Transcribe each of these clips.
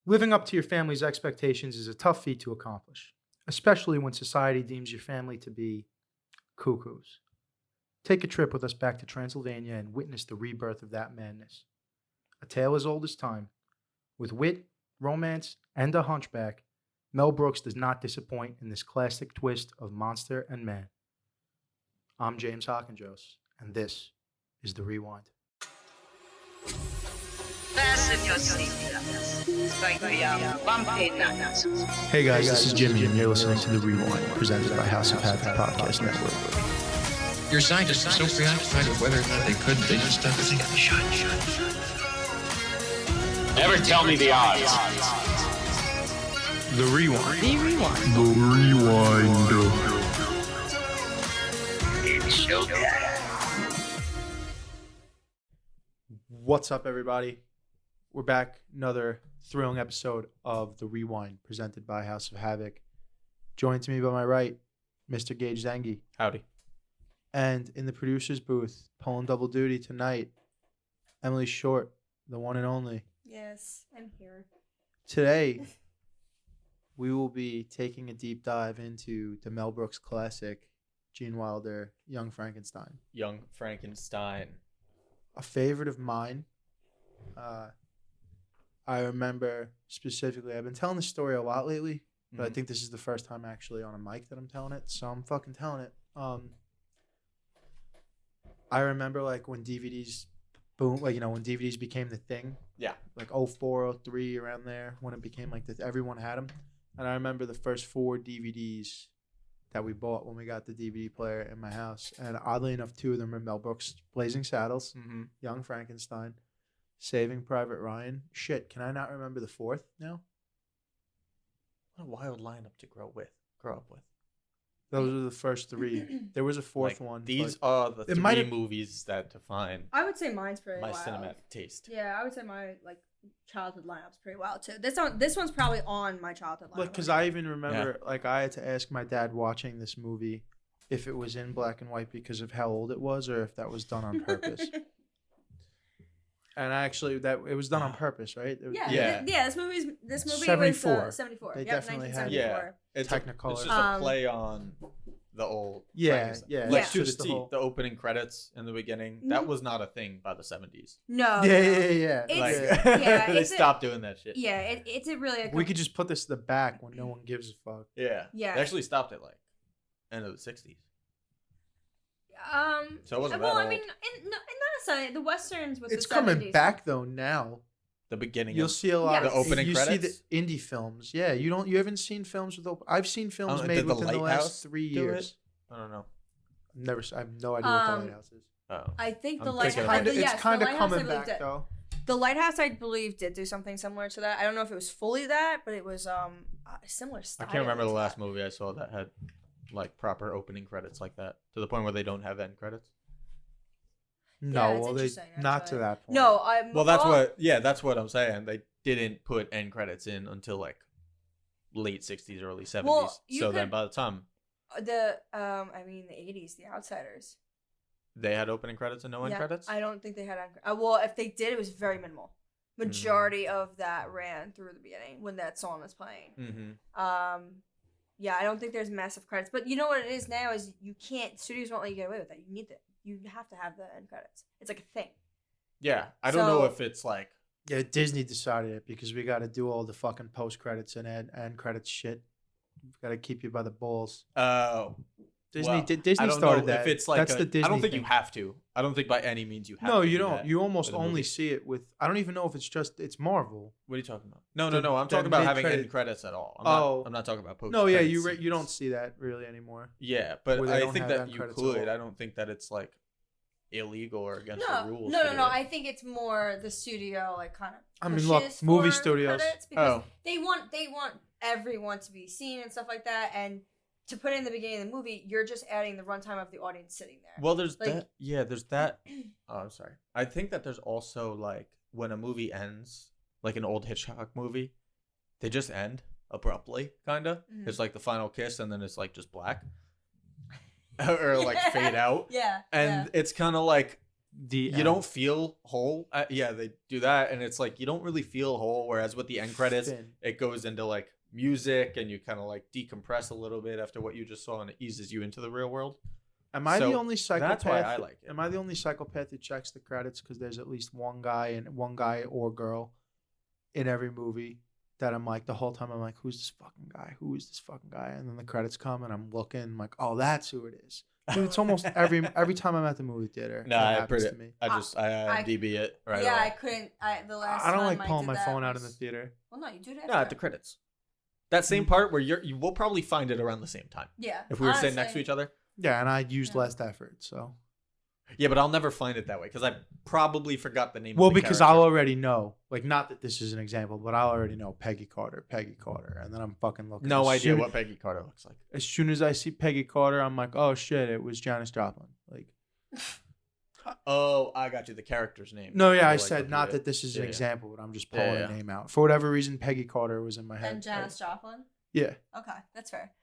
Living up to your family's expectations is a tough feat to accomplish, especially when society deems your family to be cuckoos. Take a trip with us back to Transylvania and witness the rebirth of that madness. A tale as old as time. With wit, romance, and a hunchback, Mel Brooks does not disappoint in this classic twist of monster and man. I'm James Hawkinjos, and this is The Rewind. Fasten your seatbelts. It's going to be a bumpy night. Hey guys, this is Jimmy, and you're listening to The Rewind, presented by House of Havoc Podcast Network. Your scientists are so preoccupied with whether or not they could, they just stop listening. Shut. Never tell me the odds. The Rewind. The rewind. The Rewind. It's showtime. What's up, everybody? We're back. Another thrilling episode of The Rewind, presented by House of Havoc. Joined to me by my right, Mr. Gage Zengi. Howdy. And in the producer's booth, pulling double duty tonight, Emily Short, the one and only. Yes, I'm here. Today, we will be taking a deep dive into the Mel Brooks classic, Gene Wilder, Young Frankenstein. Young Frankenstein. A favorite of mine. I remember specifically, I've been telling this story a lot lately, but I think this is the first time actually on a mic that I'm telling it, so I'm fucking telling it. I remember like when DVDs boom, like, you know, when DVDs became the thing. Yeah. Like 04, 03, around there, when it became like that, everyone had them. And I remember the first 4 DVDs that we bought when we got the DVD player in my house. And oddly enough, 2 of them are Mel Brooks, Blazing Saddles, Young Frankenstein, Saving Private Ryan. Shit, can I not remember the 4th now? What a wild lineup to grow up with. Those are the first 3. There was a 4th one. These are the 3 movies that define I would say mine's pretty my wild. cinematic taste. Yeah, I would say my childhood lineup's pretty wild too. This one's probably on my childhood lineup. Look, because I even remember, like, I had to ask my dad watching this movie if it was in black and white because of how old it was, or if that was done on purpose. And actually, that it was done on purpose, right? Yeah. This movie 74. was 74. They Yep, definitely had 1974. It's Technicolor. It's just a play on the old Frankenstein. yeah. Like It's to the just the T. whole- The opening credits in the beginning, that was not a thing by the 70s. No. Yeah. It's- They stopped doing that shit. Yeah, it's a really. We could just put this to the back when no one gives a fuck. Yeah. Yeah. They actually stopped it like end of the 60s. So it wasn't well, that I old. mean, not necessarily. The westerns was It's the coming 70s. back though now. The beginning. You'll see a lot Yes. of The opening you credits? see the indie films. Yeah, you haven't seen films with I've seen films made did the within the Lighthouse last 3 do years. I don't know. I have no idea what the Lighthouse is. Oh. I think the I'm Lighthouse. thinking of It's kind of the Lighthouse, I coming believe back did. though. The Lighthouse, I believe, did do something similar to that. I don't know if it was fully that, but it was a similar I style. can't remember the to last that. movie I saw that had like proper opening credits like that, to the point where they don't have end credits. No, it's well, they interesting, not to actually. that point. No, I'm. Well, that's what I'm saying. They didn't put end credits in until like late 60s, early 70s. Well, you so then could- by the time the 80s, The Outsiders. they had opening credits and no end credits. I don't think they had. Well, if they did, it was very minimal. Majority of that ran through the beginning when that song was playing. Mm-hmm. Yeah, I don't think there's massive credits. But you know what it is now is you can't. Studios won't let you get away with that. You have to have the end credits. It's like a thing. Yeah, I don't know So- if it's like Yeah, Disney decided it because we got to do all the fucking post credits and end credits shit. We've got to keep you by the balls. Disney well, Disney I don't started know that. if it's like That's the Disney. I don't think thing. you have to. I don't think by any means you have. No, to you do don't. that You almost for the only movie. see it with. I don't even know if it's Marvel. What are you talking about? No. I'm the talking about having mid-credit- end credits at all. I'm not talking about post. No, yeah, you don't see that really anymore. Yeah, but where they I don't think have that end you credits at could. all. I don't think that it's like illegal or against No, the rules. no. to do it. I think it's more the studio like kind of. I mean, look, pushes movie for studios- credits because Oh. they want everyone to be seen and stuff like that, and to put in the beginning of the movie, you're just adding the runtime of the audience sitting there. Well, there's Like- that. Yeah, there's that. Oh, I'm sorry. I think that there's also like when a movie ends, like an old Hitchcock movie, they just end abruptly, kind of. It's like the final kiss, and then it's like just black, or like fade out. Yeah. And it's kind of like you don't feel whole. Yeah, they do that, and it's like you don't really feel whole. Whereas with the end credits, it goes into like music, and you kind of like decompress a little bit after what you just saw, and it eases you into the real world. Am I the only psychopath? That's why I like it. Am I the only psychopath who checks the credits because there's at least one guy or girl in every movie that I'm like the whole time I'm like, who's this fucking guy? Who is this fucking guy? And then the credits come and I'm looking, I'm like, oh, that's who it is. Dude, it's almost every time I'm at the movie theater. No, it happens to me. I IMDb it right Yeah, away. I couldn't. The last I don't time like I pulling did my that phone out in was- the theater. Well, no, you do it No, after. at the credits. That same part where you will probably find it around the same time. Yeah. If we were sitting honestly. next to each other. Yeah, and I used less effort, so. Yeah, but I'll never find it that way because I probably forgot the name. Well, of the because character. I'll already know. Like, not that this is an example, but I'll already know Peggy Carter, and then I'm fucking looking. No As idea soon- what Peggy Carter looks like. As soon as I see Peggy Carter, I'm like, oh shit, it was Janis Joplin. Like, Oh, I got you. The character's name. no, yeah, I Like, said okay, not yeah. that this is an Yeah, yeah. example, but I'm just Yeah, pulling yeah. a name out. For whatever reason, Peggy Carter was in my head. And Janis Joplin. Yeah. Okay, that's fair.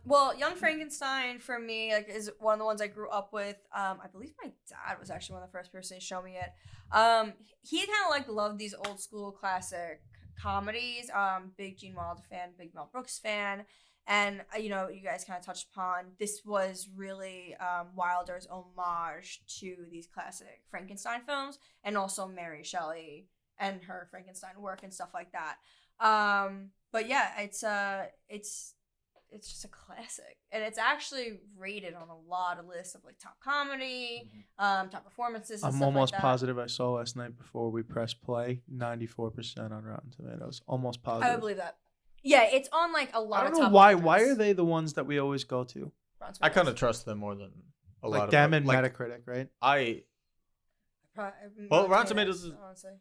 Well, Young Frankenstein for me like is one of the ones I grew up with. I believe my dad was actually one of the first person to show me it. He kind of like loved these old school classic comedies. Big Gene Wilder fan, big Mel Brooks fan, and you know you guys kind of touched upon this was really Wilder's homage to these classic Frankenstein films, and also Mary Shelley and her Frankenstein work and stuff like that. But yeah, it's just a classic, and it's actually rated on a lot of lists of like top comedy, top performances. And I'm stuff almost like that. positive I saw last night before we pressed play 94% on Rotten Tomatoes. Almost positive. I would believe that. Yeah, it's on like a lot. I of don't know top why. 100s. Why are they the ones that we always go to? Rotten I kind of Tomatoes. trust them more than a lot Like of them them. and Metacritic, right? Well, Rotten Tomatoes is- honestly.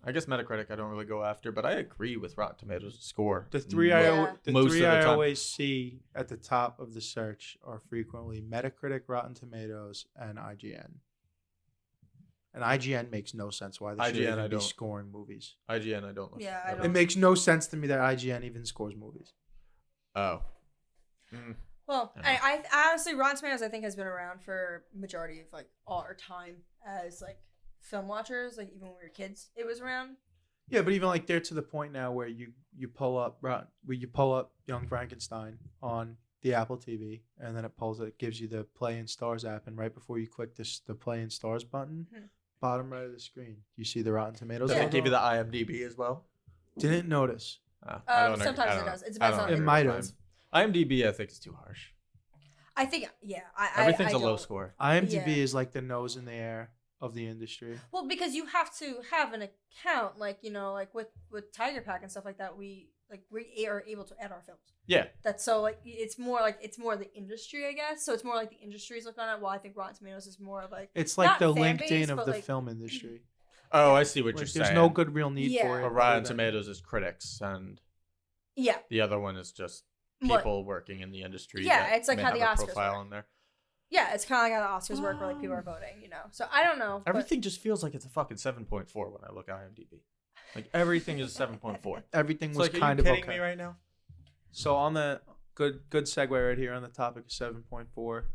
I guess Metacritic I don't really go after, but I agree with Rotten Tomatoes score. The three Yeah. Most of the I time. always see at the top of the search are frequently Metacritic, Rotten Tomatoes, and IGN. And IGN makes no sense why they should IGN, I even be don't- scoring movies. IGN I don't. Yeah, I It don't- makes no sense to me that IGN even scores movies. Oh. Well, Yeah. I honestly, Rotten Tomatoes I think has been around for majority of like all our time as like film watchers. Like even when we were kids, it was around. Yeah, but even like they're to the point now where you pull up Young Frankenstein on the Apple TV, and then it gives you the Play and Stars app, and right before you click the Play and Stars button, bottom right of the screen, you see the Rotten Tomatoes. Does Yeah. it give you the IMDb as well? Didn't notice. I don't know. Sometimes I it don't does. know. It depends I don't on know. It the might reviews. have. IMDb I think is too harsh. I think yeah. Everything's I a low don't- score. IMDb Yeah. is like the nose in the air of the industry. Well, because you have to have an account, like you know, like with Tiger Pack and stuff like that. We are able to add our films. Yeah. That's so like it's more the industry, I guess. So it's more like the industry's look on it. While I think Rotten Tomatoes is more of like It's like not the fan LinkedIn base, of but, the like- film industry. Oh, I see what Like, you're there's saying. no good real need Yeah. for it. But other Rotten than- Tomatoes is critics, and yeah. the other one is just But- people working in the industry. Yeah, that it's like may how the have a Oscars profile work. on there. Yeah, it's kind of like how the Oscars work, where like people are voting, you know. So I don't know. but- Everything just feels like it's a fucking 7.4 when I look at IMDb. Like everything is 7.4. Everything It's was like, are kind you of kidding okay. me right now? So on the good segue right here on the topic of 7.4,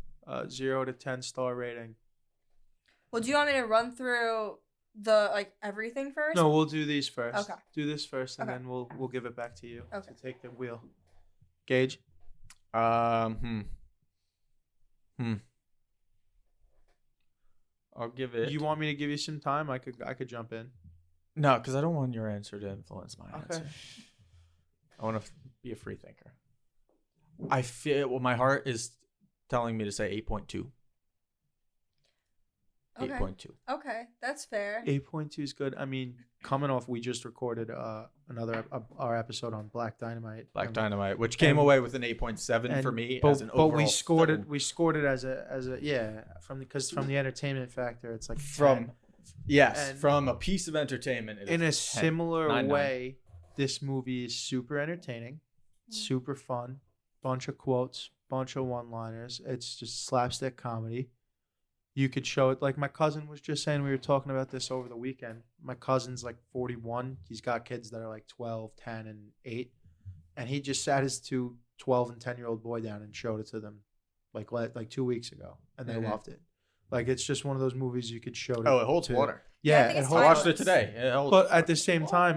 0 to 10 star rating. Well, do you want me to run through the like everything first? No, we'll do these first. Okay. Do this first, and Okay. then we'll give it back to you Okay. to take the wheel. Gage. I'll give it. You want me to give you some time? I could jump in. No, because I don't want your answer to influence my Okay. answer. I want to be a free thinker. I feel my heart is telling me to say 8.2. Okay. 8.2. Okay, that's fair. 8.2 is good. I mean, coming off, we just recorded our episode on Black Dynamite. Black and- Dynamite, which came and- away with an 8.7 for and- me but, as an but overall we scored film. it. We scored it as a yeah from the entertainment factor. It's like a From 10. yes, and- from a piece of entertainment. It In a is 10. similar 9.9. way, this movie is super entertaining, super fun, bunch of quotes, bunch of one-liners. It's just slapstick comedy. You could show it like my cousin was just saying. We were talking about this over the weekend. My cousin's like 41. He's got kids that are like 12, 10, and 8. And he just sat his two 12 and 10-year-old boy down and showed it to them like 2 weeks ago. And they Mhm. loved it. Like it's just one of those movies you could show. Oh, it holds to, water. Yeah, I Yeah, think it it's I holds. watched it timeless. today. It holds But at fucking the same time,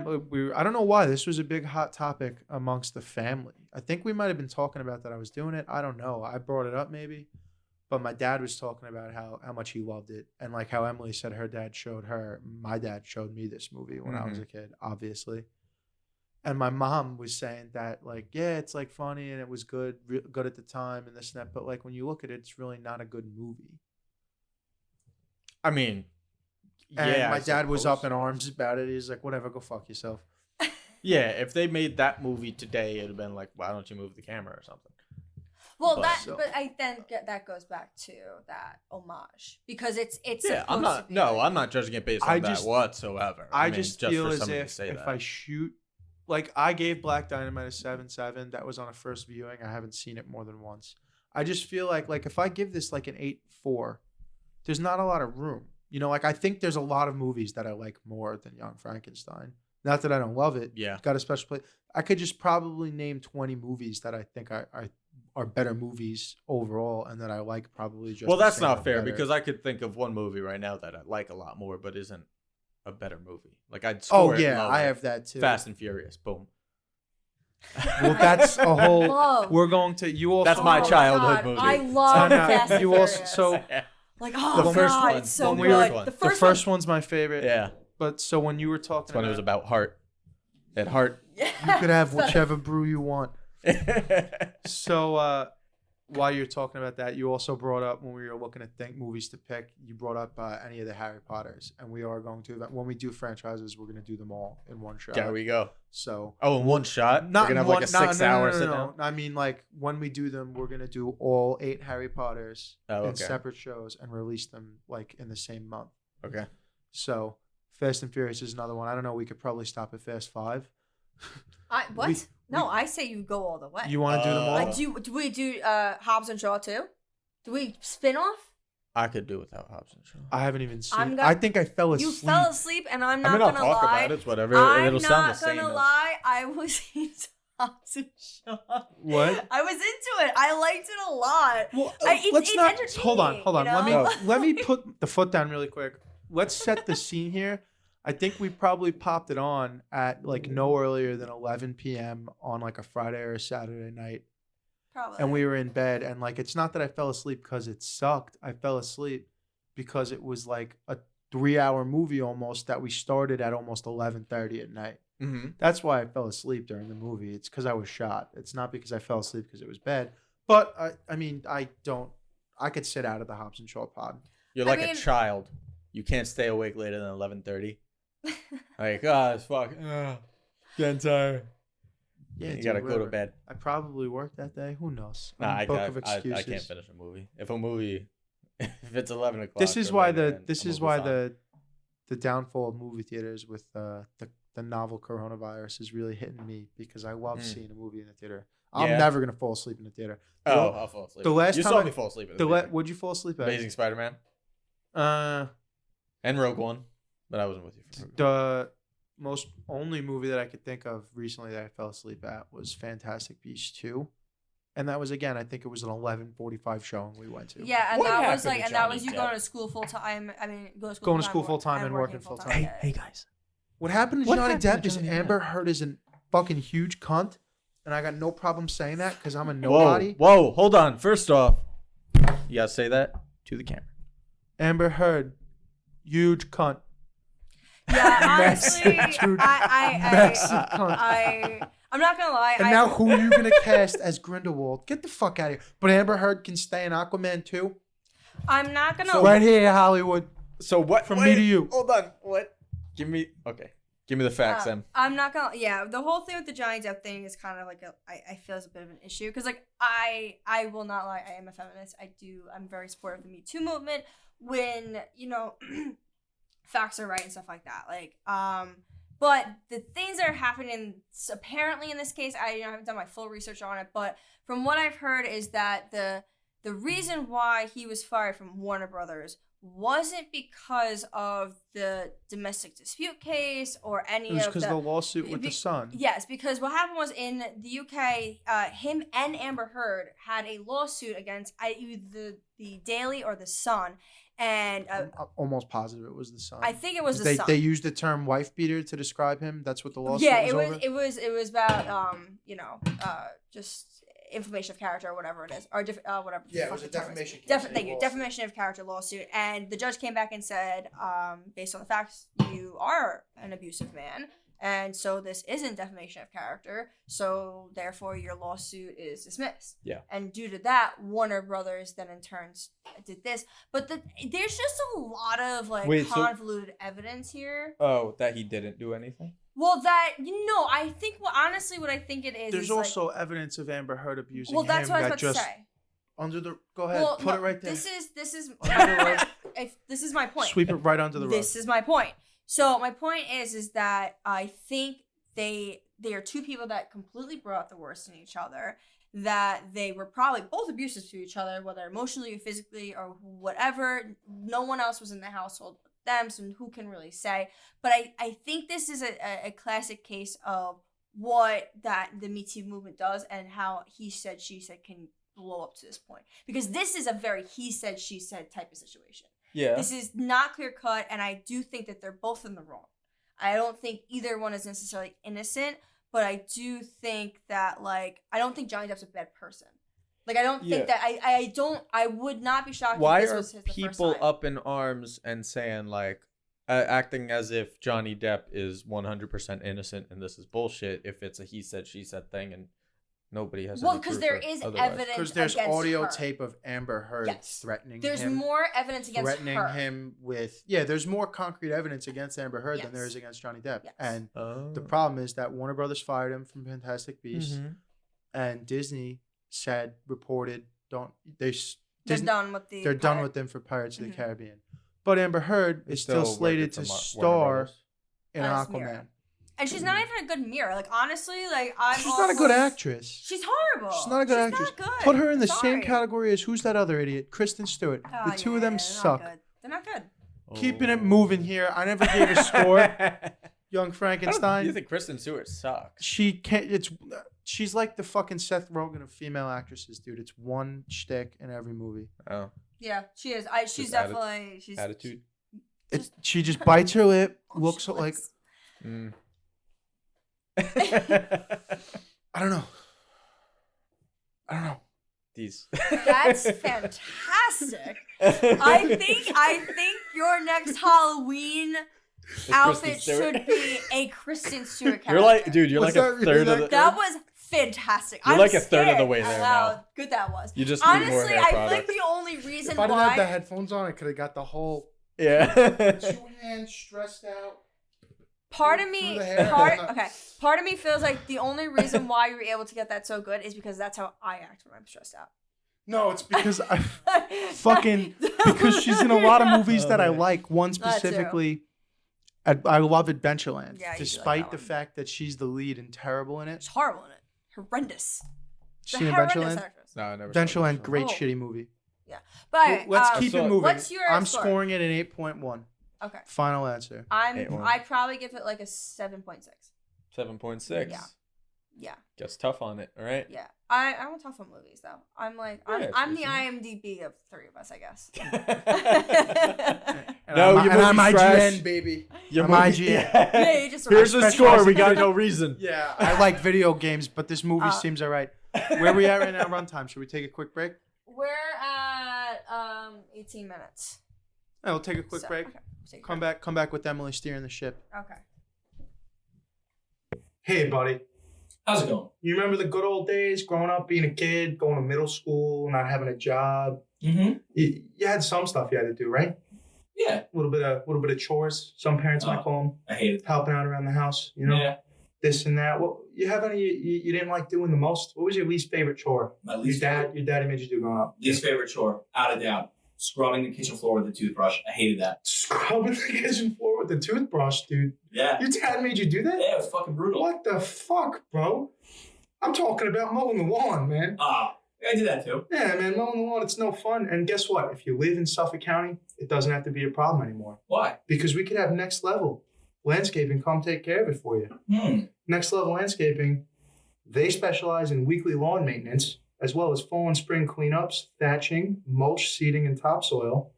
I don't know why this was a big hot topic amongst the family. I think we might have been talking about that I was doing it. I don't know. I brought it up maybe, but my dad was talking about how much he loved it, and like how Emily said her dad showed her. My dad showed me this movie when I was a kid, obviously. And my mom was saying that like, yeah, it's like funny and it was good at the time and this and that, but like when you look at it, it's really not a good movie. I mean, And yeah. my I dad was up suppose. in arms about it. He's like, whatever, go fuck yourself. Yeah, if they made that movie today, it'd have been like, why don't you move the camera or something? Well, But- but I then that goes back to that homage because it's Yeah, I'm supposed not. to be No, like- I'm not judging it based on I that just- whatsoever. I mean, just for feel as somebody to if say that. I shoot, like I gave Black Dynamite a 7.7. That was on a first viewing. I haven't seen it more than once. I just feel like if I give this like an 8.4, there's not a lot of room. You know, like I think there's a lot of movies that I like more than Young Frankenstein. Not that I don't love it. Yeah. It's got a special place. I could just probably name 20 movies that I think are better movies overall, and that I like probably just. Well, the that's same or not fair better. because I could think of one movie right now that I like a lot more, but isn't a better movie. Like I'd Oh score it yeah, lower. I have that too. Fast and Furious. Boom. Well, that's a whole. Love. We're going to you also. That's my Oh childhood God, movie. I love No, no, Fast and you also- Furious. so like oh The first God, one. it's so When good. we were- The the first, first one's my favorite. yeah. But so when you were talking That's when it was about about heart. That heart. one. you could have whichever brew you want. So while you're talking about that, you also brought up when we were looking at movies to pick, you brought up any of the Harry Potters, and we are going to when we do franchises, we're going to do them all in one shot. There we go. So Oh, in one shot? not We're gonna have in like a one, 6 hour sit no. down? I mean, like when we do them, we're going to do all 8 Harry Potters Oh, in okay. separate shows and release them like in the same month. Okay. So Fast and Furious is another one. I don't know. We could probably stop at Fast 5. What? We- no, I say you go all the way. You want to do them all? Do we do Hobbs and Shaw too? Do we spin off? I could do without Hobbs and Shaw. I haven't even seen. I'm it. gonna- I think I fell asleep. You fell asleep, and I'm I not mean, I'll gonna talk lie. about it. It's whatever. I'm It'll sound the not same. gonna though. lie. I was into Hobbs and Shaw. What? I was into it. I liked it a lot. Well, It's entertaining, hold on. you Let me know? let me put the foot down really quick. Let's set the scene here. I think we probably popped it on at like no earlier than 11 p.m. on like a Friday or a Saturday night, Probably. and we were in bed. And like, it's not that I fell asleep because it sucked. I fell asleep because it was like a 3-hour movie almost that we started at almost 11:30 at night. Mhm. That's why I fell asleep during the movie. It's because I was shot. It's not because I fell asleep because it was bad. But I mean, I could sit out of the Hobbs and Shaw pod. You're I like mean- a child. You can't stay awake later than 11:30. Like, it's fuck. Getting tired. Yeah, you dude, gotta go to whatever. bed. I probably worked that day. Who knows? Nah, I'm I book can't. of I excuses. can't finish a movie. If it's 11 o'clock. This is or why later, then this I'm is gonna why be fine. the downfall of movie theaters with the novel coronavirus is really hitting me because I love seeing a movie in the theater. I'm Yeah. never gonna fall asleep in the theater. Oh, I'll fall asleep. the last you time saw I- me fall asleep. At The the theater. would you fall asleep at? Amazing Spider-Man and Rogue One, but I wasn't with you. For Rogue One. The most only movie that I could think of recently that I fell asleep at was Fantastic Beasts 2. And that was again, I think it was an 11:45 showing we went to. Yeah, and What that was happened like, to and that Johnny was you Depp? going to school full time. I mean, Going to school full time and working full time. Yeah. guys. What happened to What Johnny happened Depp to is Johnny Amber Depp? Heard is a fucking huge cunt, and I got no problem saying that because I'm a Whoa, nobody. whoa, hold on. First off, you gotta say that to the camera. Amber Heard, huge cunt. Yeah, honestly, Massive, dude. I, Massive cunt. I'm not gonna lie. And now who are you gonna cast as Grindelwald? Get the fuck out of here. But Amber Heard can stay in Aquaman too. I'm not gonna. Right here, Hollywood. So what? From me to you. Hold on. What? Give me the facts, Em. I'm not gonna. Yeah, the whole thing with the Johnny Depp thing is kind of like I feel is a bit of an issue because like I will not lie. I am a feminist. I'm very supportive of the Me Too movement when facts are right and stuff like that. Like but the things that are happening apparently in this case, I haven't done my full research on it, but from what I've heard is that the reason why he was fired from Warner Brothers wasn't because of the domestic dispute case or any It was of because the lawsuit with the son. Yes, because what happened was in the UK, him and Amber Heard had a lawsuit against either the Daily or the Sun, And I'm almost positive it was the son. I think it was the they, son. They used the term wife beater to describe him. That's what the lawsuit Yeah, was over? it was about just information of character or whatever it is, or whatever. Yeah, it was a defamation case. Thank you, defamation of character lawsuit, and the judge came back and said, based on the facts, you are an abusive man, and so this isn't defamation of character, so therefore your lawsuit is dismissed. Yeah. And due to that, Warner Brothers then in turn did this, but there's just a lot of convoluted evidence here. Oh, that he didn't do anything? Well, I think honestly what I think it is. There's also evidence of Amber Heard abusing well, that's him. what I was about to say. Go ahead, put it right there. This is Under the rug. this is my point. Sweep it right under the rug. This is my point. So my point is that I think they are two people that completely brought the worst in each other. That they were probably both abusive to each other, whether emotionally or physically or whatever. No one else was in the household with them, so who can really say? But I think this is a classic case of what the Me Too movement does and how he said, she said can blow up to this point. Because this is a very he said, she said type of situation. Yeah. This is not clear cut, and I do think that they're both in the wrong. I don't think either one is necessarily innocent, but I do think that, I don't think Johnny Depp's a bad person. I don't think that, I would not be shocked Why if this are was the first people time. up in arms and saying, acting as if Johnny Depp is 100% innocent and this is bullshit if it's a he said, she said thing and nobody has any because proof there or is otherwise. evidence Because there's against audio her. tape of Amber Heard threatening There's him. more evidence against threatening her. him with there's more concrete evidence against Amber Heard than Yes. there is against Johnny Depp. Yes. And Oh. the problem is that Warner Brothers fired him from Fantastic Beasts, Mhm. and Disney reported They're done with the they're done pirate. with them for Pirates of the Mhm. Caribbean. But Amber Heard is still Still slated working to for Warner star Brothers. in As Aquaman. Mira. And she's not even a good mirror. Honestly, I'm She's not a good actress. She's horrible. She's not a good actress. Not good. Put her in the Sorry. same category as who's that other idiot? Kristen Stewart. Oh, The two of them they're suck. Not good. They're not good. Keeping it moving here. I never gave a score. Young You Frankenstein. think Kristen Stewart sucks? She can't. She's like the fucking Seth Rogen of female actresses, dude. It's one shtick in every movie. Oh. Yeah, she is. She's Just definitely she's Attitude. She just bites her lip, looks she like looks- Mm. I don't know. These. That's fantastic. I think your next Halloween outfit Kristen Stewart? should be a Kristen Stewart character. You're like, dude, you're Was like a that really third of that the. That was fantastic. You're I'm like a third of the scared way at there how now. good that was. You just need more Honestly, hair I think product. the only reason If I didn't have the why headphones on, I could have got the whole Yeah. two hands stressed out. part of through me the hair. part of me feels like the only reason why you were able to get that so good is because that's how I act when I'm stressed out. No, it's because I fucking because she's in a lot of movies that I like. One That too. specifically, I love Adventureland, Yeah, you do like despite that the one. fact that she's the lead and terrible in it. She's horrible in it. Horrendous. She's The in horrendous Adventureland. actress. No, I never. saw Adventureland, that. great Oh. shitty movie. But Well, anyway, let's keep so it moving. what's your I'm score? scoring it an 8.1. Okay. Final answer. I'd probably give it like a 7.6. 7.6. Yeah. Yeah. Gets tough on it. All right. Yeah. I'm tough on movies though. I'm Yeah, I'm it's the decent. IMDb of three of us, I guess. And No, I'm, your and I'm movie's IGN, trash. baby. Your I'm movie- IGN. Yeah, you just Here's the specialize score. in We got video- no reason. Yeah, I like video games, but this movie seems alright. Where are we at right now? Runtime. Should we take a quick break? We're at 18 minutes. Yeah, we'll take a quick So, break. okay, we'll take a Come back with Emily steering the ship. Okay. Hey, buddy. How's it going? You remember the good old days, growing up, being a kid, going to middle school, not having a job? Mm-hmm. You had some stuff you had to do, right? Yeah, A little bit of chores. Some parents might call them I hated it. helping out around the house. You know, Yeah, this and that. What you have any you didn't like doing the most? What was your least favorite chore? my least Your daddy made you do growing up. favorite chore, out of doubt, scrubbing the kitchen floor with a toothbrush. I hated that. Scrubbing the kitchen floor with the toothbrush, dude. Yeah, Your dad made you do that? yeah, it was fucking brutal. What the fuck, bro? I'm talking about mowing the lawn, man. I did that too. Yeah, man, mowing the lawn, it's no fun. And guess what? If you live in Suffolk County, it doesn't have to be a problem anymore. Why? Because we could have Next Level Landscaping come take care of it for you. Next Level Landscaping, they specialize in weekly lawn maintenance, as well as fall and spring cleanups, thatching, mulch, seeding, and topsoil.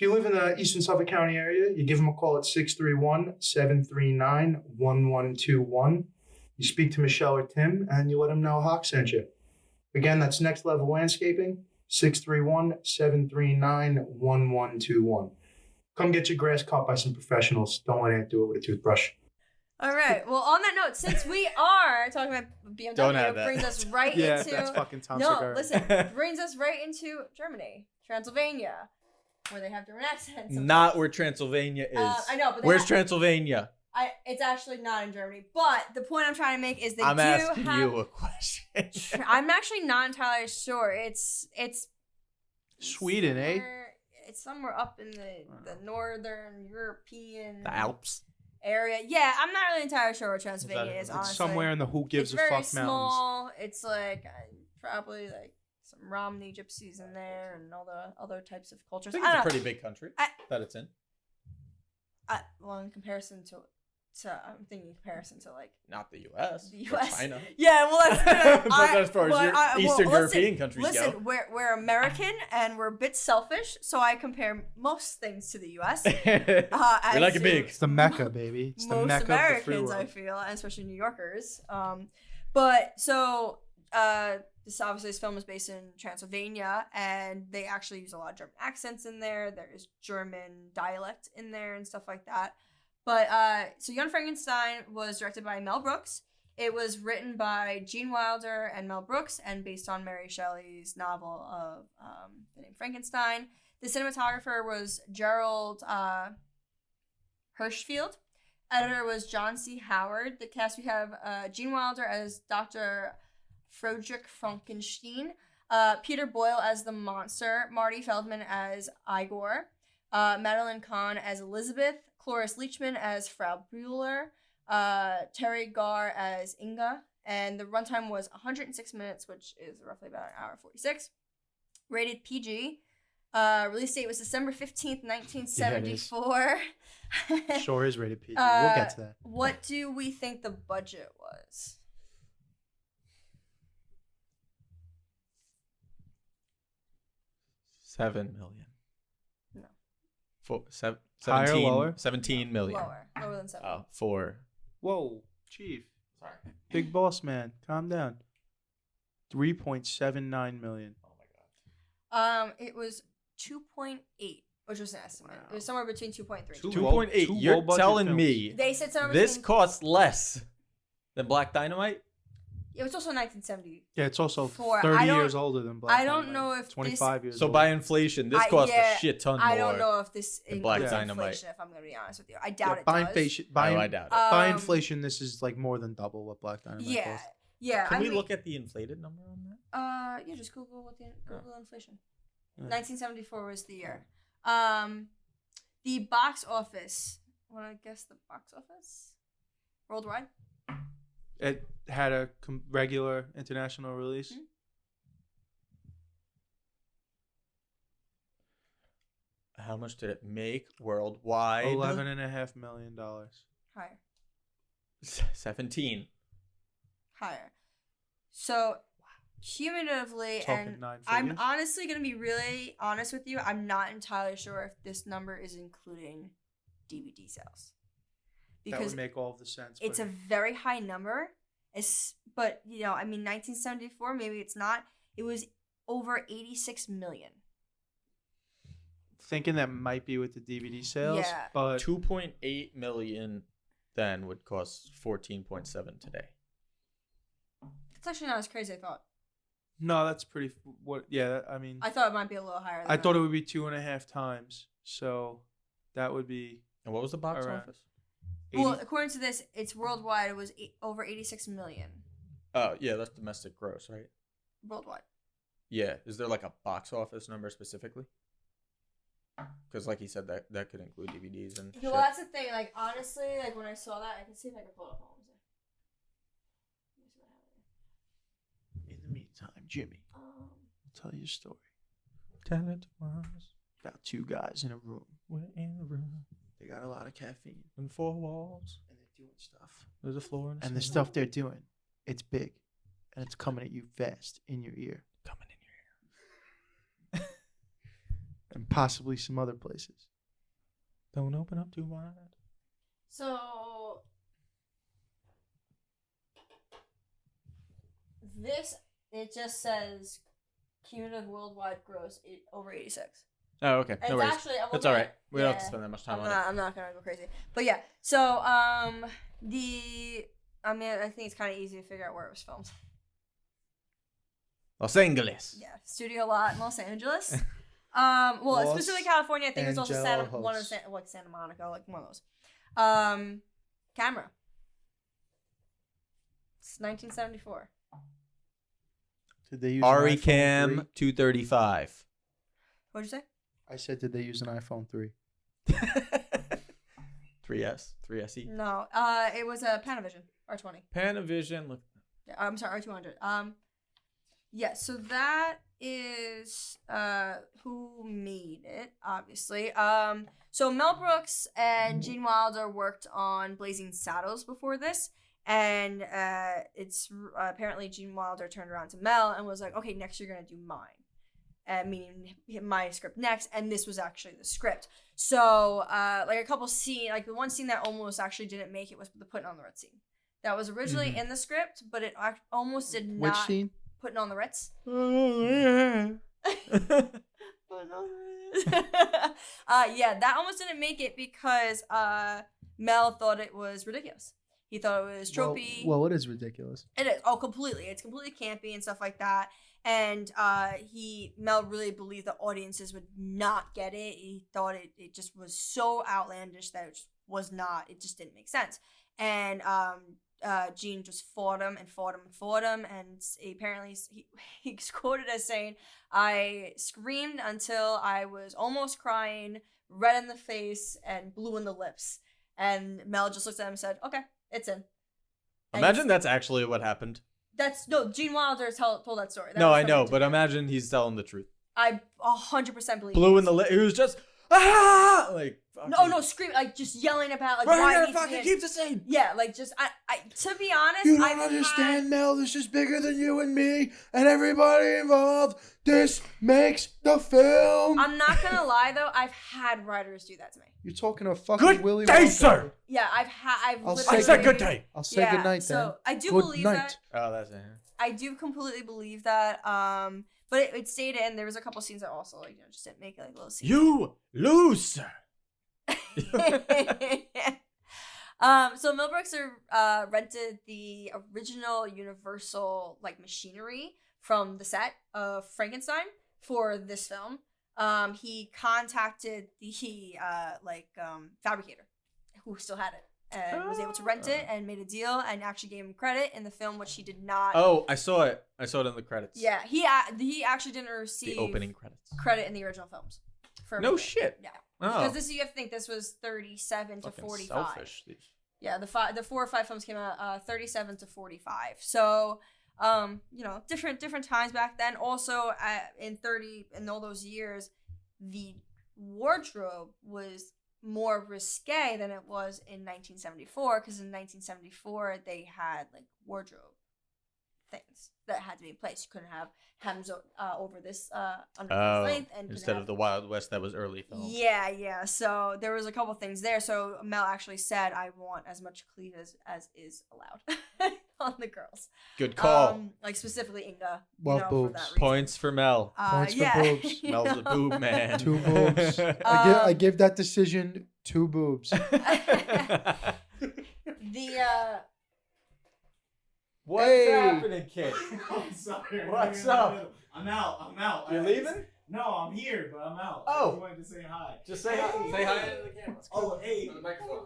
you live in the Eastern Suffolk County area, you give them a call at 631-739-1121. You speak to Michelle or Tim, and you let them know Hawk sent you. Again, that's Next Level Landscaping, 631-739-1121. Come get your grass cut by some professionals. Don't let Aunt do it with a toothbrush. All right. Well, on that note, since we are talking about BMW, Don't add it that. brings us right Yeah, into that's fucking Tom no. Segura. Listen, brings us right into Germany, Transylvania, where they have German accents. Not where Transylvania is. I know, but Where's Transylvania? it's actually not in Germany. But the point I'm trying to make is I'm asking have. you a question. I'm actually not entirely sure. It's Sweden, eh? It's somewhere up in the northern European The Alps. area. Yeah, I'm not really entirely sure where Transylvania is. It's Honestly, somewhere in the Who Gives it's a very Fuck mountains. small. It's like probably like some Romney gypsies in there and all the other types of I cultures. think I it's a don't pretty big country that it's in. well, in comparison to I'm thinking in comparison to like Not the U.S. the or U.S. China. Yeah, well, that's But as far as Eastern European countries listen, go. we're American and we're a bit selfish, so I compare most things to the U.S. We like it big. It's the Mecca, baby. It's the Most Mecca Americans, of the free world. I feel, and especially New Yorkers. But so this film is based in Transylvania, and they actually use a lot of German accents in there. There's German dialect in there and stuff like that. But so Young Frankenstein was directed by Mel Brooks. It was written by Gene Wilder and Mel Brooks, and based on Mary Shelley's novel of the name Frankenstein. The cinematographer was Gerald Hirschfield. Editor was John C. Howard. The cast, we have Gene Wilder as Dr. Friedrich Frankenstein, Peter Boyle as the monster, Marty Feldman as Igor, Madeline Kahn as Elizabeth, Cloris Leachman as Frau Bühler, Terry Garr as Inga, and the runtime was 106 minutes, which is roughly about an hour 46. Rated PG. Release date was December 15th, 1974. Sure is rated PG. We'll get to that. What do we think the budget was? $7 million. No. Higher or lower? 17 million. Lower than 7. Oh, 4. Whoa, Chief. Sorry. Big boss man. Calm down. 3.79 million. Oh my god. It was 2.8, which was an estimate. It was somewhere between 2.3. 2.8. two You're low-budget telling films. me They said somewhere this between. costs less than Black Dynamite? It was also 1970. Yeah, it's also I 30 don't- years older than Black I don't Dynamite. know if 25 years So older. by inflation, this costs a shit ton more. I don't know if this than Black includes Dynamite. inflation, if I'm going to be honest with you. I doubt it by does. inflation, Oh, I doubt it. by Um, inflation, this is like more than double what Black Dynamite Yeah. cost. Yeah. Can I we mean, look at the inflated number on that? Yeah, just Google inflation. Yeah. 1974 was the year. The box office. Want to guess the box office? Worldwide? It had a regular international release. Hmm? How much did it make worldwide? $11.5 million. Higher. 17. Higher. So, cumulatively, Talking and nine I'm figures? honestly going to be really honest with you, I'm not entirely sure if this number is including DVD sales. That Because would make all of the sense. it's a but very high number. But, you know, I mean, 1974, maybe it's not. It was over 86 million. thinking that might be with the DVD sales. Yeah. But 2.8 million then would cost 14.7 today. It's actually not as crazy as I thought. no, that's pretty. What? Yeah, I mean, I thought it might be a little higher. Than I thought that. it would be 2.5 times. So that would be And what was the box Around. office? 80. Well, according to this, it's worldwide. It was over 86 million Oh, yeah, that's domestic gross, right? worldwide. Yeah. Is there like a box office number specifically? Because like he said, that could include DVDs and Yeah, well, that's the thing. Like, honestly, like when I saw that, I can see if I can pull it up. Hold on, let me see what I have In the meantime, Jimmy, here. I'll tell you a story Tell it to us. about two guys in a room. We're in a room They got a lot of caffeine and 4 walls. and they're doing stuff. There's a floor and, And the stuff they're doing, it's big, and it's coming at you fast in your ear. coming in your ear. and possibly some other places. Don't open up too wide. So this, it just says cumulative worldwide gross over 86. Oh, okay. And No it's worries. actually, I'm It's looking all right. at- We don't have to yeah, spend that much time I'm on not, I'm not gonna go crazy. But yeah, so I think it's kind of easy to figure out where it was filmed. Los Angeles. Yeah, studio lot in Los Angeles. Well, Los specifically California. I think it was also Santa Monica, like one of those. Camera. It's 1974. Did they use Ari an iPhone Cam 3? 235. What'd you say? I said, did they use an iPhone 3? 3S, 3SE. No, it was a Panavision R20. Panavision. Look. Yeah, I'm sorry, R200. Yeah, so that is who made it, obviously. So Mel Brooks and Gene Wilder worked on Blazing Saddles before this, and it's apparently Gene Wilder turned around to Mel and was like, "Okay, next you're gonna do mine," meaning my script next, and this was actually the script. So like a couple scenes, like the one scene that almost actually didn't make it was the putting on the Ritz scene. That was originally in the script, but it almost did not. Which scene? Putting on the Ritz. Yeah, that almost didn't make it because Mel thought it was ridiculous. He thought it was tropey. Well, it is ridiculous. It is. Oh, completely. It's completely campy and stuff like that. And Mel really believed the audiences would not get it. He thought it just was so outlandish that it just was not. It just didn't make sense. And Gene just fought him, and apparently he's quoted as saying, "I screamed until I was almost crying, red in the face, and blue in the lips." And Mel just looked at him and said, "Okay, it's in." And Imagine that's actually what happened. Gene Wilder told that story. That No, was I from know, interview. but imagine he's telling the truth. I 100% believe Blue it. in the lip. He was just like. No, screaming, like just yelling about like Right why here, it needs to fucking be- keep the same. Yeah, like just I to be honest, You don't I've understand, Mel. This is bigger than you and me and everybody involved. This makes the film. I'm not gonna lie though, I've had writers do that to me. You're talking to fucking Good Willy day, Wonka. sir. Yeah, I've I'll literally- I said good day. I'll say good night then. So I do Good believe night. that. Oh, that's it. I do completely believe that. But it stayed in. There was a couple scenes that also like just didn't make like little scenes. You lose, sir. So Mel Brooks rented the original Universal like machinery from the set of Frankenstein for this film. He contacted the fabricator who still had it and was able to rent it and made a deal and actually gave him credit in the film, which he did not. Oh, I saw it. I saw it in the credits. Yeah, he actually didn't receive The opening credits. credit in the original films. For No me. shit. Yeah. Oh. Because you have to think this was 37 to Fucking 45. selfish. These. Yeah, the 4 or 5 films came out 37 to 45. So, different times back then. Also, in all those years, the wardrobe was more risque than it was in 1974. Because in 1974, they had like wardrobe things that had to be in place. You couldn't have hems over this under this length, and Instead of the Wild West that was early film. Yeah. So there was a couple things there. So Mel actually said, "I want as much cleavage as is allowed on the girls." Good call. Like specifically Inga. Well, for boobs. that reason. Points for Mel. Points for yeah. boobs. Mel's a boob man. 2 boobs. I give that decision 2 boobs. What's Hey. happening, kid? I'm sorry. What's up? I'm out. You're leaving? No, I'm here, but I'm out. Oh. I just wanted to say hi. Just say hi. Say hi to the camera. Oh, hey. On the microphone.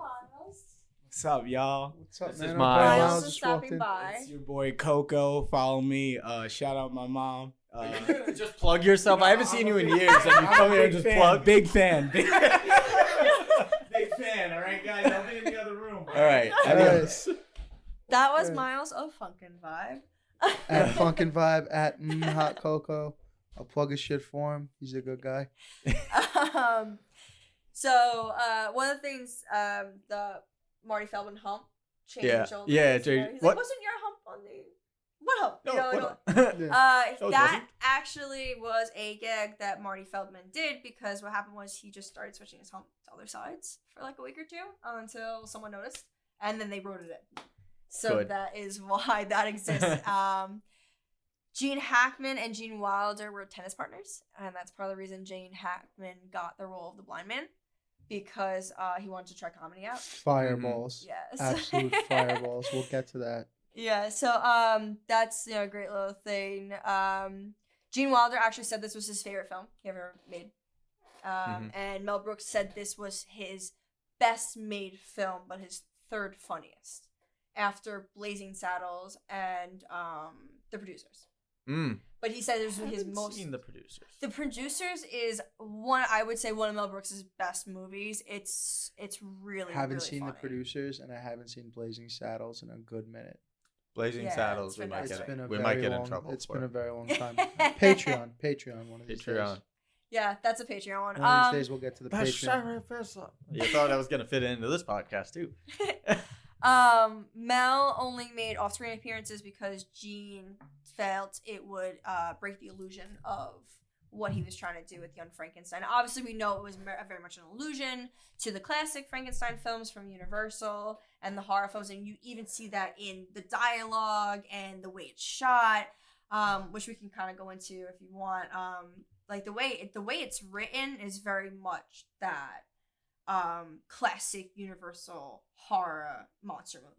What's up, y'all? What's up, This man? is I'm Miles. glad Miles is just stopping walked in. by. It's your boy Coco. Follow me. Shout out my mom. Just plug yourself. I haven't seen you in years, and you come here and just plug. Big fan. Big fan, all right, guys? I'll be in the other room. All right. Yes. That was Miles of Funkin' Vibe. At Funkin' Vibe, at Hot Coco. I'll plug his shit for him. He's a good guy. So one of the things the Marty Feldman hump changed. Yeah. all the Yeah, things, Jay- He's what? like, wasn't your hump on the? What up? No, You know, what like, up? Yeah. No, it that wasn't. actually was a gag that Marty Feldman did because what happened was he just started switching his home to other sides for like a week or two until someone noticed, and then they wrote it in. So Good. that is why that exists. Gene Hackman and Gene Wilder were tennis partners, and that's part of the reason Gene Hackman got the role of the blind man because he wanted to try comedy out. Fireballs. Yes. Absolute fireballs. We'll get to that. Yeah, so that's a great little thing. Gene Wilder actually said this was his favorite film he ever made. And Mel Brooks said this was his best made film, but his third funniest after Blazing Saddles and The Producers. But he said this was his most. Seen The Producers. The Producers is I would say one of Mel Brooks' best movies. It's really Haven't really seen funny. The Producers, and I haven't seen Blazing Saddles in a good minute. Blazing Yeah, Saddles. it's We might fantastic. get It's been a we very might get long, in trouble. It's for been a it. very long time. Patreon, one of these Patreon. days. Yeah, that's a Patreon one. One of these days we'll get to the That's Patreon. You thought I was gonna fit into this podcast too. Mel only made off-screen appearances because Gene felt it would break the illusion of what he was trying to do with Young Frankenstein. Obviously, we know it was very much an allusion to the classic Frankenstein films from Universal and the horror films, and you even see that in the dialogue and the way it's shot, which we can kind of go into if you want. Like the way it's written is very much that classic Universal horror monster movie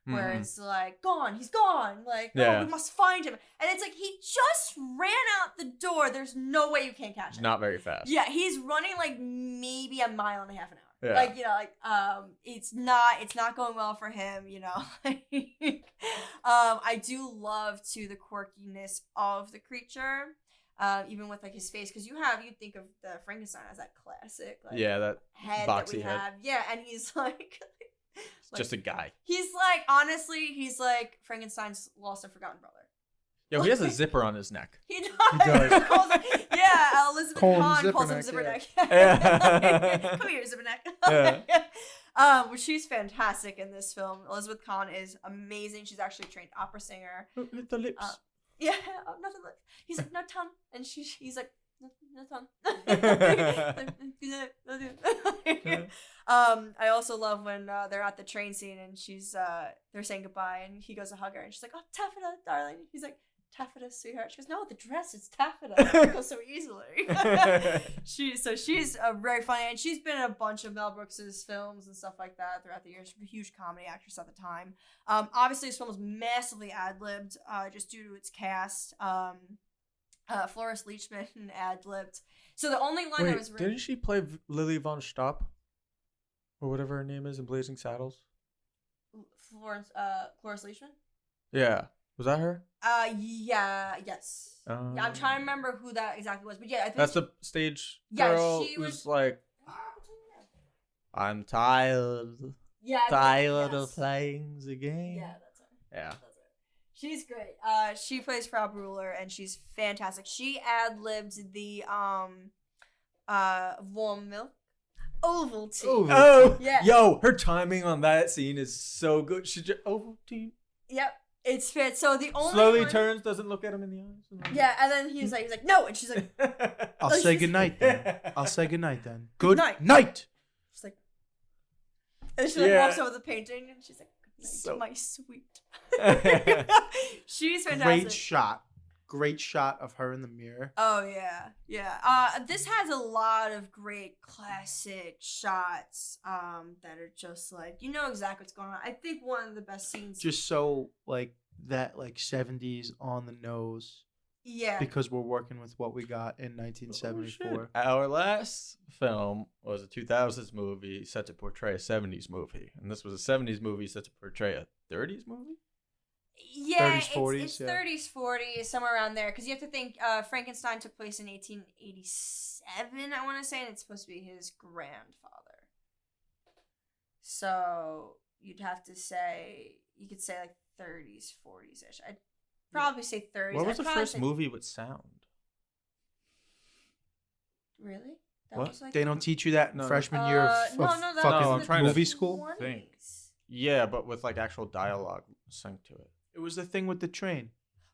where it's like he's gone, like Yeah. we must find him, and it's like he just ran out the door. There's no way you can't catch him. Not very fast. Yeah, he's running like maybe a mile and a half an hour. Yeah. Like, you know, like it's not going well for him, you know. I do love too the quirkiness of the creature. Even with like his face, because you think of the Frankenstein as that classic like that head that we boxy head. have. Yeah, and he's like Just a guy. He's like, honestly, he's like Frankenstein's lost and forgotten brother. Yo, he has a zipper on his neck. He does. does. Yeah, Elizabeth Call him Hahn calls him Zipperneck, Zipperneck. Yeah. Come here, Zipperneck. Yeah. She's fantastic in this film. Elizabeth Hahn is amazing. She's actually a trained opera singer. Hit the lips. Yeah, oh, nothing. He's like, no tongue, and he's like, no tongue. I also love when they're at the train scene and they're saying goodbye and he goes to hug her and she's like, oh, taffeta, darling. He's like, taffeta, sweetheart. She goes, no, the dress, it's taffeta. It goes so easily. She's very funny, and she's been in a bunch of Mel Brooks's films and stuff like that throughout the years. She's a huge comedy actress at the time. Obviously, this film was massively ad-libbed just due to its cast. Florence Leachman ad-libbed. So the only line that was written... didn't she play Lily Von Stopp? Or whatever her name is in Blazing Saddles? Florence Leachman? Yeah. Was that her? Yes. Yeah, I'm trying to remember who that exactly was, but yeah, I think That's the stage girl she who's was like, I'm tired. Yeah, Tired yes. of playing the game. Yeah, that's her. Yeah. That's her. She's great. She plays Frau Bruler, and she's fantastic. She ad-libbed the warm milk. Ovaltine. Oh, Yeah. Yo, her timing on that scene is so good. She just Ovaltine. Yep, it's fit. So the only Slowly one- turns, doesn't look at him in the eyes. Yeah, and then he's like, no, and she's like, I'll Oh, say she's- goodnight then. I'll say goodnight then. Good night. night. she's like, and she like Yeah. walks over the painting, and she's like, good night, So- my sweet. She's fantastic. Great shot of her in the mirror. Oh yeah. This has a lot of great classic shots that are just like you know exactly what's going on. I think one of the best scenes. Just so like that 70s on the nose Yeah. because we're working with what we got in 1974. Our last film was a 2000s movie set to portray a 70s movie, and this was a 70s movie set to portray a 30s movie. Yeah, 30s, 40s, it's yeah. 30s, 40s, somewhere around there. Because you have to think Frankenstein took place in 1887, I want to say, and it's supposed to be his grandfather. So you'd have to say, you could say like 30s, 40s-ish. I'd probably say 30s. What was I'd the probably first say- movie with sound? Really? That What? was like They don't teach you that in No. freshman year of, No, of no, that fucking No, I'm trying to movie school. 20s. think. Yeah, but with like actual dialogue synced to it. It was the thing with the train.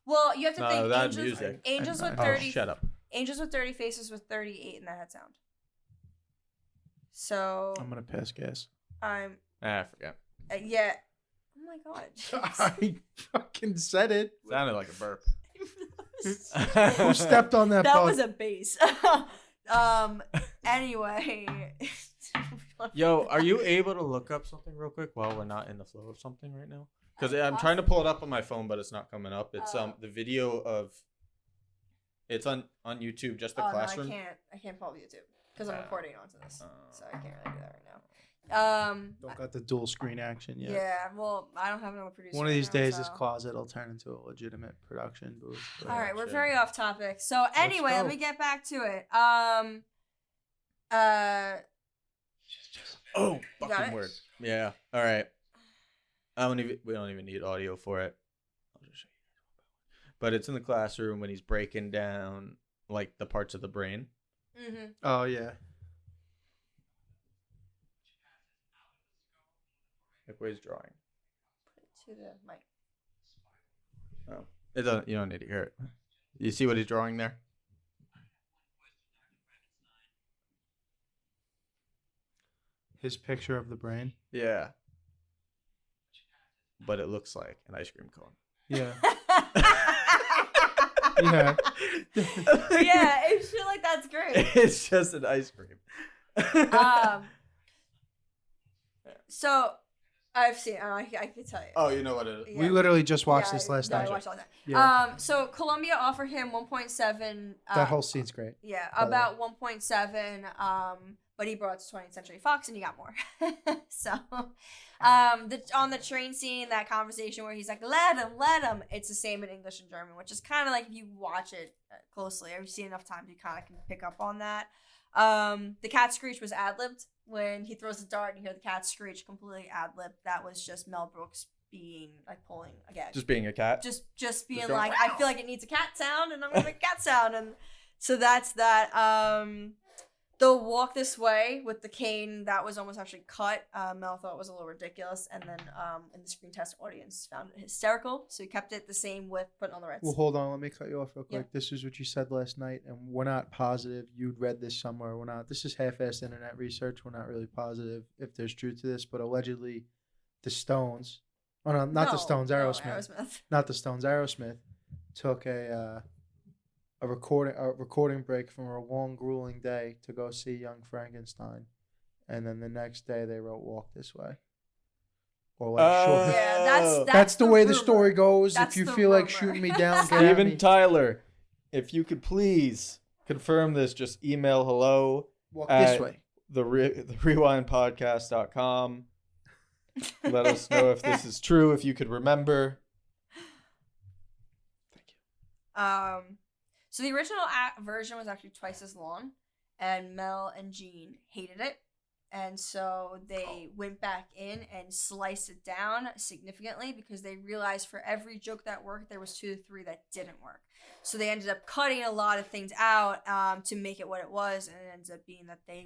Well, you have to No, think that's angels. music. Angels with Oh, 30. shut up. Angels with 30 faces with 38 in the head sound. So I'm gonna pass gas. I'm. I forget. Yeah. Oh my god. I fucking said it. Sounded like a burp. Who stepped on that? That bug? was a bass. Anyway. Yo, are you able to look up something real quick while we're not in the flow of something right now? Because I'm trying to pull it up on my phone, but it's not coming up. It's the video of. It's on YouTube, just the classroom. No, I can't pull up YouTube because I'm recording onto this, so I can't really do that right now. Don't got the dual screen action yet. Yeah, well, I don't have another producer. One of right these now, days, so. this closet will turn into a legitimate production booth. but- All right, we're shit. very off topic. So anyway, let go. me get back to it. Oh, got fucking it? word. Yeah. All right. We don't even need audio for it. I'll just show you. But it's in the classroom when he's breaking down like the parts of the brain. Mm-hmm. Oh yeah. Like where he's drawing. To the mic. Oh, it doesn't. You don't need to hear it. You see what he's drawing there? His picture of the brain. Yeah. But it looks like an ice cream cone. Yeah. Yeah. Yeah, I feel like that's great. It's just an ice cream. So I've seen. I can tell you. Oh, you know what it is. Yeah. We literally just watched Yeah, this last I night. watched all that. Yeah. So Columbia offered him 1.7. That whole scene's great. Yeah, by the way. about 1.7. But he brought it to 20th Century Fox, and he got more. So, on the train scene, that conversation where he's like, "Let him." It's the same in English and German, which is kind of like if you watch it closely, or you see enough times, you kind of can pick up on that. The cat screech was ad-libbed. When he throws the dart and you hear the cat screech, completely ad-libbed. That was just Mel Brooks being like pulling a gag. Just being a cat. Just being going, like, I feel like it needs a cat sound, and I'm gonna make a cat sound, and so that's that. The walk this way with the cane, that was almost actually cut. Mel thought it was a little ridiculous, and then in the screen test audience found it hysterical, so he kept it the same with putting on the Reds. Well, hold on. Let me cut you off real quick. Yeah. This is what you said last night, and we're not positive. You'd read this somewhere. We're not. This is half-assed internet research. We're not really positive if there's truth to this, but allegedly, the Stones. Oh no, not the Stones. Aerosmith. Not the Stones. Aerosmith took a recording break from a long, grueling day to go see Young Frankenstein, and then the next day they wrote "Walk This Way." Or like short. Yeah, That's the way the rumor. story goes. That's if you the feel like rumor. shooting me down, get at Steven me. Tyler, if you could please confirm this, just email hello Walk at this way. the rewindpodcast.com. Let us know if this is true, if you could remember. So the original version was actually twice as long, and Mel and Gene hated it, and so they went back in and sliced it down significantly because they realized for every joke that worked, there was 2 to 3 that didn't work. So they ended up cutting a lot of things out to make it what it was, and it ends up being that they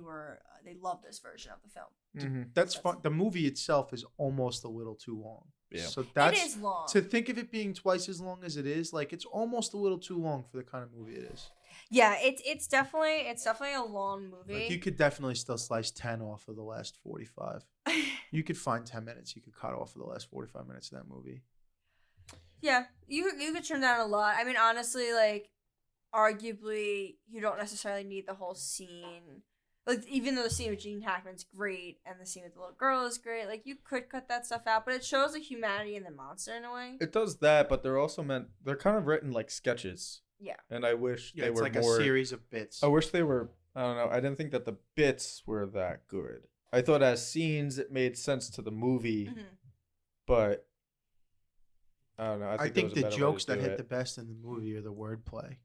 loved this version of the film. That's fun. The movie itself is almost a little too long. Yeah. So that's It is long. to think of it being twice as long as it is. Like it's almost a little too long for the kind of movie it is. Yeah, it's definitely a long movie. Like you could definitely still slice 10 off of the last 45. You could find 10 minutes you could cut off of the last 45 minutes of that movie. Yeah, you could trim down a lot. I mean, honestly, like, arguably, you don't necessarily need the whole scene. Like, even though the scene with Gene Hackman's great and the scene with the little girl is great, like, you could cut that stuff out, but it shows the humanity in the monster in a way. It does that, but they're kind of written like sketches. Yeah. And I wish Yeah, they it's were like more. a series of bits. I wish they were. I don't know. I didn't think that the bits were that good. I thought as scenes it made sense to the movie, but I don't know. I there think was a the better way jokes to that do hit it. the best in the movie are the wordplay,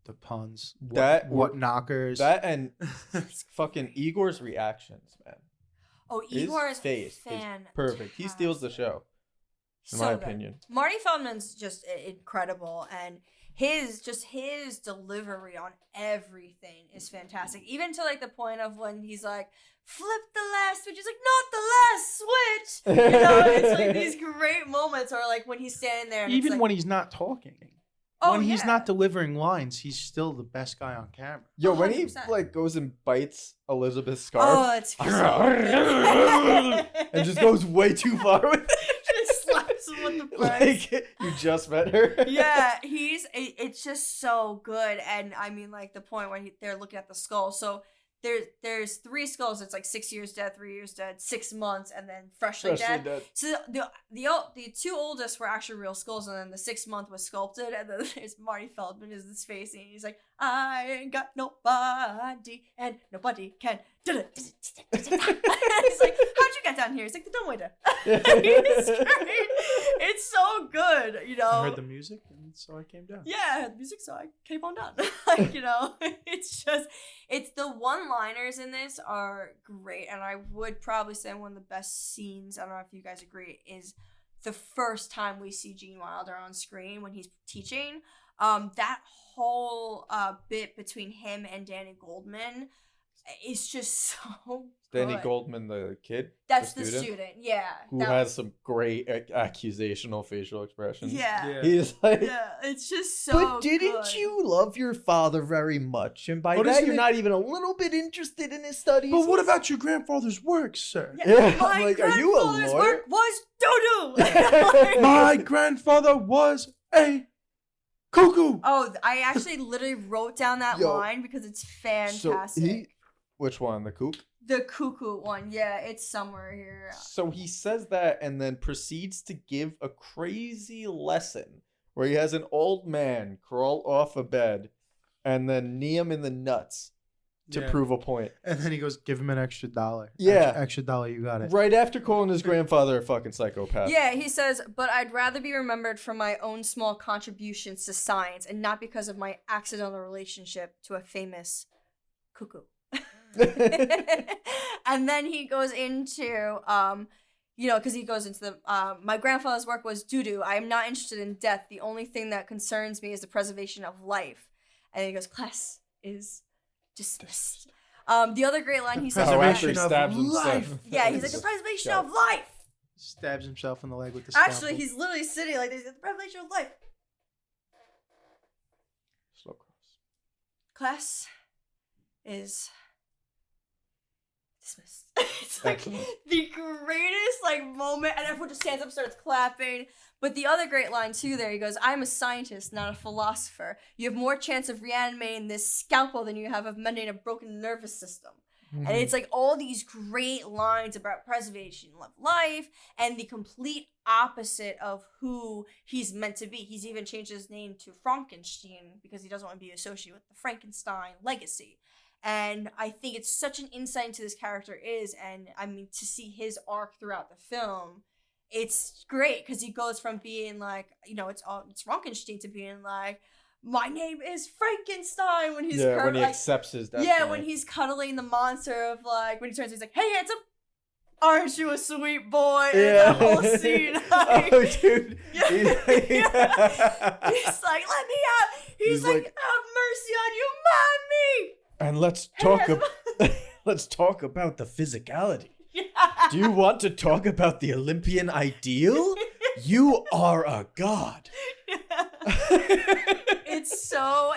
the puns, What knockers. That and fucking Igor's reactions, man. Oh, His Igor's face is fantastic. perfect. He steals the show, in So my good. opinion. Marty Feldman's just incredible, and his delivery on everything is fantastic. Even to like the point of when he's like, "Flip the last switch," he's like, "Not the last switch." You know, it's like these great moments, or like when he's standing there. And Even it's like, when he's not talking. when he's not delivering lines, he's still the best guy on camera. Yo, when he 100%. like goes and bites Elizabeth's scarf Oh, it's so and just goes way too far with it. Just slaps him with the price. Like you just met her. Yeah, it's just so good. And I mean, like the point when they're looking at the skull. So there's 3 skulls. It's like 6 years dead, 3 years dead, 6 months, and then freshly dead. So the 2 oldest were actually real skulls, and then the 6th month was sculpted. And then there's Marty Feldman is this face, and he's like, I ain't got nobody, and nobody can. He's like, how'd you get down here? He's like, the dumbwaiter. It's great. It's so good, you know. I heard the music, and so I came down. Yeah, I heard the music, so I came on down. Like, you know, it's the one-liners in this are great, and I would probably say one of the best scenes, I don't know if you guys agree, is the first time we see Gene Wilder on screen when he's teaching. That whole bit between him and Danny Goldman is just so Danny good. Goldman, the kid? That's the student, yeah. Who has some great accusational facial expressions. Yeah. He's like, Yeah, it's just so but didn't good. you love your father very much? And by But that, isn't you're it- not even a little bit interested in his studies. But what about your grandfather's work, sir? Yeah, My like, are you a grandfather's lawyer? work was doo-doo. My grandfather was a cuckoo. Oh, I actually literally wrote down that Yo, line because it's fantastic. So which one? The kook? The cuckoo one, yeah, it's somewhere here. So he says that and then proceeds to give a crazy lesson where he has an old man crawl off a bed and then knee him in the nuts to Yeah. prove a point. And then he goes, give him an extra $1. Yeah. Extra $1, you got it. Right after calling his grandfather a fucking psychopath. Yeah, he says, but I'd rather be remembered for my own small contributions to science and not because of my accidental relationship to a famous cuckoo. And then he goes into, you know, because he goes into the, my grandfather's work was doo-doo. I am not interested in death. The only thing that concerns me is the preservation of life. And then he goes, class is dismissed. The other great line he says, Preservation after he of stabs himself. life. yeah, he's like, the preservation of life. Stabs himself in the leg with the scalpel. Actually, he's literally sitting like this. The preservation of life. Slow cross. Class is dismissed. It's like Excellent. the greatest like moment, and everyone just stands up, starts clapping. But the other great line too, there he goes, "I'm a scientist, not a philosopher. You have more chance of reanimating this scalpel than you have of mending a broken nervous system." Mm-hmm. And it's like all these great lines about preservation of life and the complete opposite of who he's meant to be. He's even changed his name to Frankenstein because he doesn't want to be associated with the Frankenstein legacy. And I think it's such an insight into this character and I mean, to see his arc throughout the film, it's great because he goes from being like, you know, it's Frankenstein to being like, my name is Frankenstein when he's when he like, accepts his destiny. yeah, when he's cuddling the monster of like when he turns, he's like, "Hey, handsome, aren't you a sweet boy?" And Yeah. the whole scene, like, oh, dude. yeah. He's like, "Let me out." He's like, like, "Have mercy on you, man, me." And let's let's talk about the physicality. Yeah. Do you want to talk about the Olympian ideal? You are a god.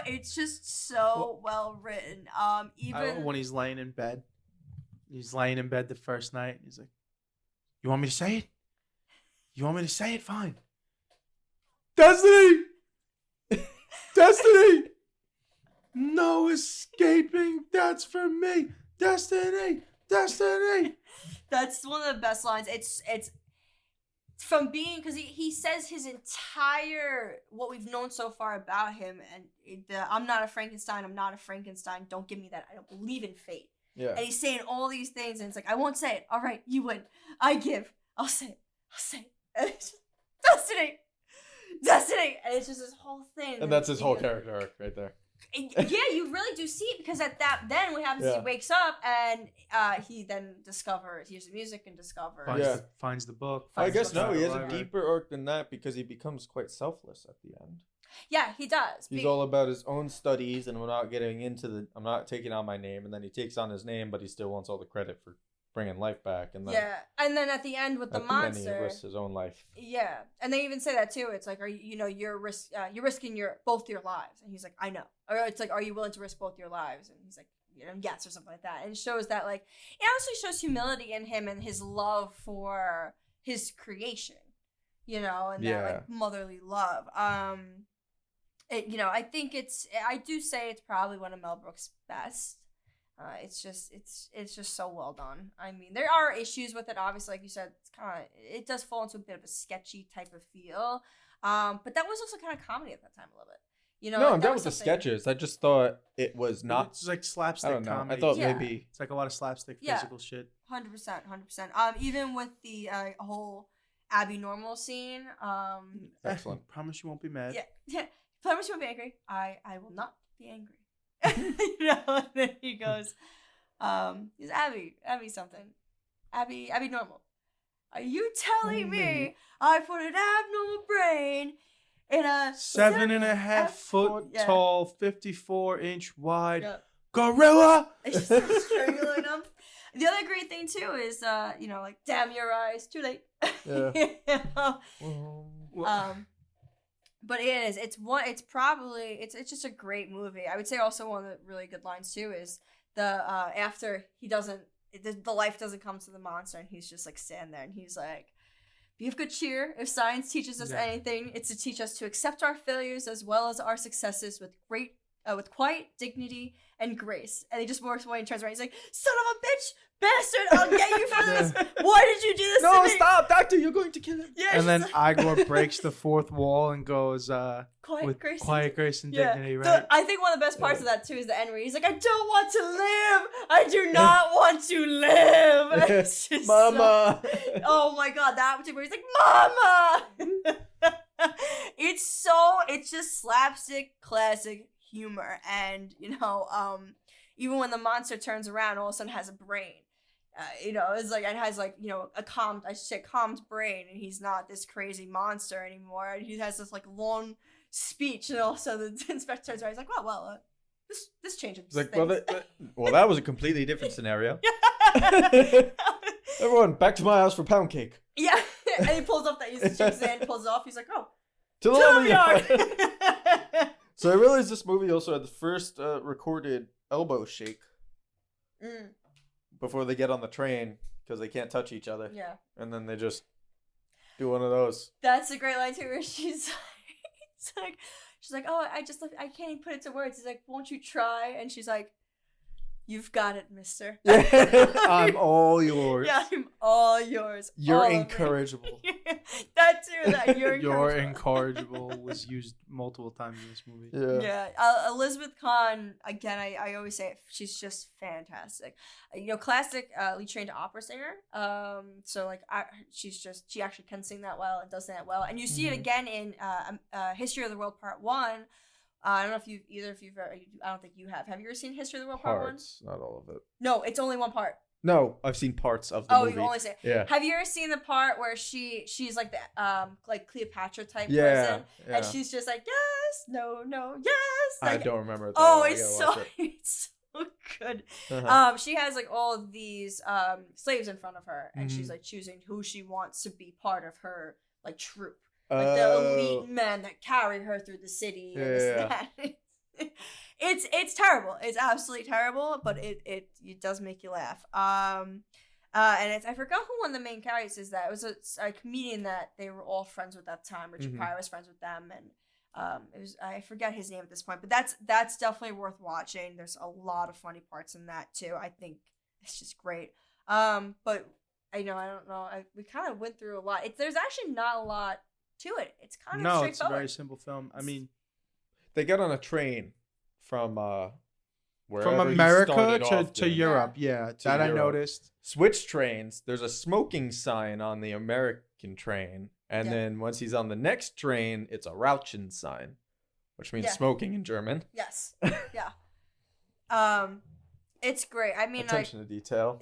It's just so well written. Even When he's laying in bed. He's laying in bed the first night. He's like, "You want me to say it? You want me to say it? Fine. Destiny! Destiny! No escaping. That's for me. Destiny! Destiny!" that's one of the best lines. It's from being, because he says his entire what we've known so far about him, and I'm not a Frankenstein, don't give me that, I don't believe in fate. Yeah. And he's saying all these things, and it's like, I won't say it. All right, you win. I give. I'll say it. And it's just, destiny. And it's just this whole thing. And that's his whole character arc right there. And yeah, you really do see it, because then what happens is he wakes up and he then discovers, hears the music and discovers. Finds the book. I guess finds the he has a library. deeper arc than that because he becomes quite selfless at the end. Yeah, he does. He's all about his own studies, and I'm not taking on my name, and then he takes on his name, but he still wants all the credit for bringing life back, and then and then at the end with the at the end, he monster, risks his own life. yeah, and they even say that too. It's like, are you, you're risking both your lives, and he's like, I know. Or it's like, are you willing to risk both your lives? And he's like, yes, or something like that. And it shows that, like, it honestly shows humility in him and his love for his creation, and that like motherly love. I think I do say it's probably one of Mel Brooks' best. It's just so well done. I mean, there are issues with it, obviously, like you said. It does fall into a bit of a sketchy type of feel. But that was also kind of comedy at that time a little bit. No, I'm down with the sketches. I just thought it was not. It's like slapstick I don't know. comedy. I thought maybe it's like a lot of slapstick physical shit. 100%. Even with the whole Abby Normal scene. Excellent. Promise you won't be mad. Yeah. Promise you won't be angry. I will not be angry. And then he goes, he's Abby something. Abby Normal. Are you telling me I put an abnormal brain in a 7.5 foot tall, 54-inch wide gorilla? Strangling him. The other great thing too is, like, damn your eyes, too late. Yeah. But it is. It's just a great movie. I would say also one of the really good lines too is the after the life doesn't come to the monster, and he's just like standing there, and he's like, "Be of good cheer. If science teaches us anything, it's to teach us to accept our failures as well as our successes with quiet dignity and grace." And he just walks away and turns around. He's like, "Son of a bitch, bastard! I'll get you for this. Why did you do this to me? No, stop, doctor! You're going to kill him." Yeah, and then Igor breaks the fourth wall and goes, quiet grace and dignity, right? I think one of the best parts of that too is the end where he's like, "I don't want to live. I do not want to live." It's just Mama. Oh my god, that particular. He's like, "Mama." It's just slapstick classic humor, and even when the monster turns around, all of a sudden has a brain. It's like, it has like, a calmed brain, and he's not this crazy monster anymore, and he has this like long speech, and also the inspector turns around, he's like, well, this changes Like, things. well, that was a completely different scenario. Everyone, back to my house for pound cake. Yeah, and he pulls off he shakes his hand, pulls it off, he's like, oh, To the lumberyard. So I realized this movie also had the first recorded elbow shake before they get on the train, because they can't touch each other. Yeah. And then they just do one of those. That's a great line too, where she's like, "Oh, I can't even put it to words." He's like, "Won't you try?" And she's like, "You've got it, mister." I'm all yours. Yeah, I'm all yours. You're all incorrigible. That too. That you're You're incorrigible. incorrigible was used multiple times in this movie. Yeah. Yeah. Elizabeth Kahn, again, I always say it, she's just fantastic. Classically trained opera singer. So like she actually can sing that well and does that well. And you see it again in History of the World Part 1. I don't know if you've I don't think you have. Have you ever seen History of the World Part 1? Parts, not all of it. No, it's only one part. No, I've seen parts of the movie. Oh, you only say. Yeah. Have you ever seen the part where she's like the like Cleopatra type person, yeah. and she's just like, yes, no, yes. I Like, don't remember. it's so good. She has like all of these slaves in front of her, and she's like choosing who she wants to be part of her like troupe. Like the elite men that carry her through the city and this and that. It's terrible. It's absolutely terrible, but it does make you laugh. And I forgot who one of the main characters is. That it was a comedian that they were all friends with at the time. Richard Pryor was friends with them, and it was, I forget his name at this point, but that's definitely worth watching. There's a lot of funny parts in that too. I think it's just great. But I don't know. We kind of went through a lot. There's actually not a lot to it. It's kind of straightforward. It's a very simple film. I mean, they get on a train from from America to Europe. Yeah, that I noticed. Switch trains. There's a smoking sign on the American train, and then once he's on the next train, it's a Rauchen sign, which means smoking in German. Yes. Yeah. It's great. I mean, attention to detail.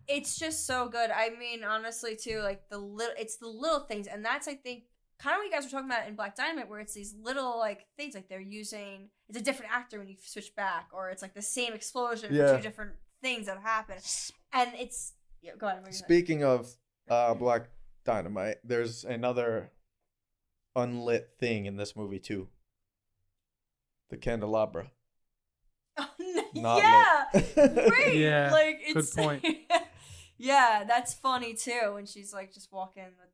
It's just so good. I mean, honestly, too, like it's the little things, and that's, I think, kind of what you guys were talking about in Black Dynamite, where it's these little like things, like it's a different actor when you switch back, or it's like the same explosion for two different things that happen, and it's go ahead. Speaking of Black Dynamite, there's another unlit thing in this movie too. The candelabra. Not yeah, lit. right. Yeah, like good it's point. yeah, that's funny too. When she's like just walking with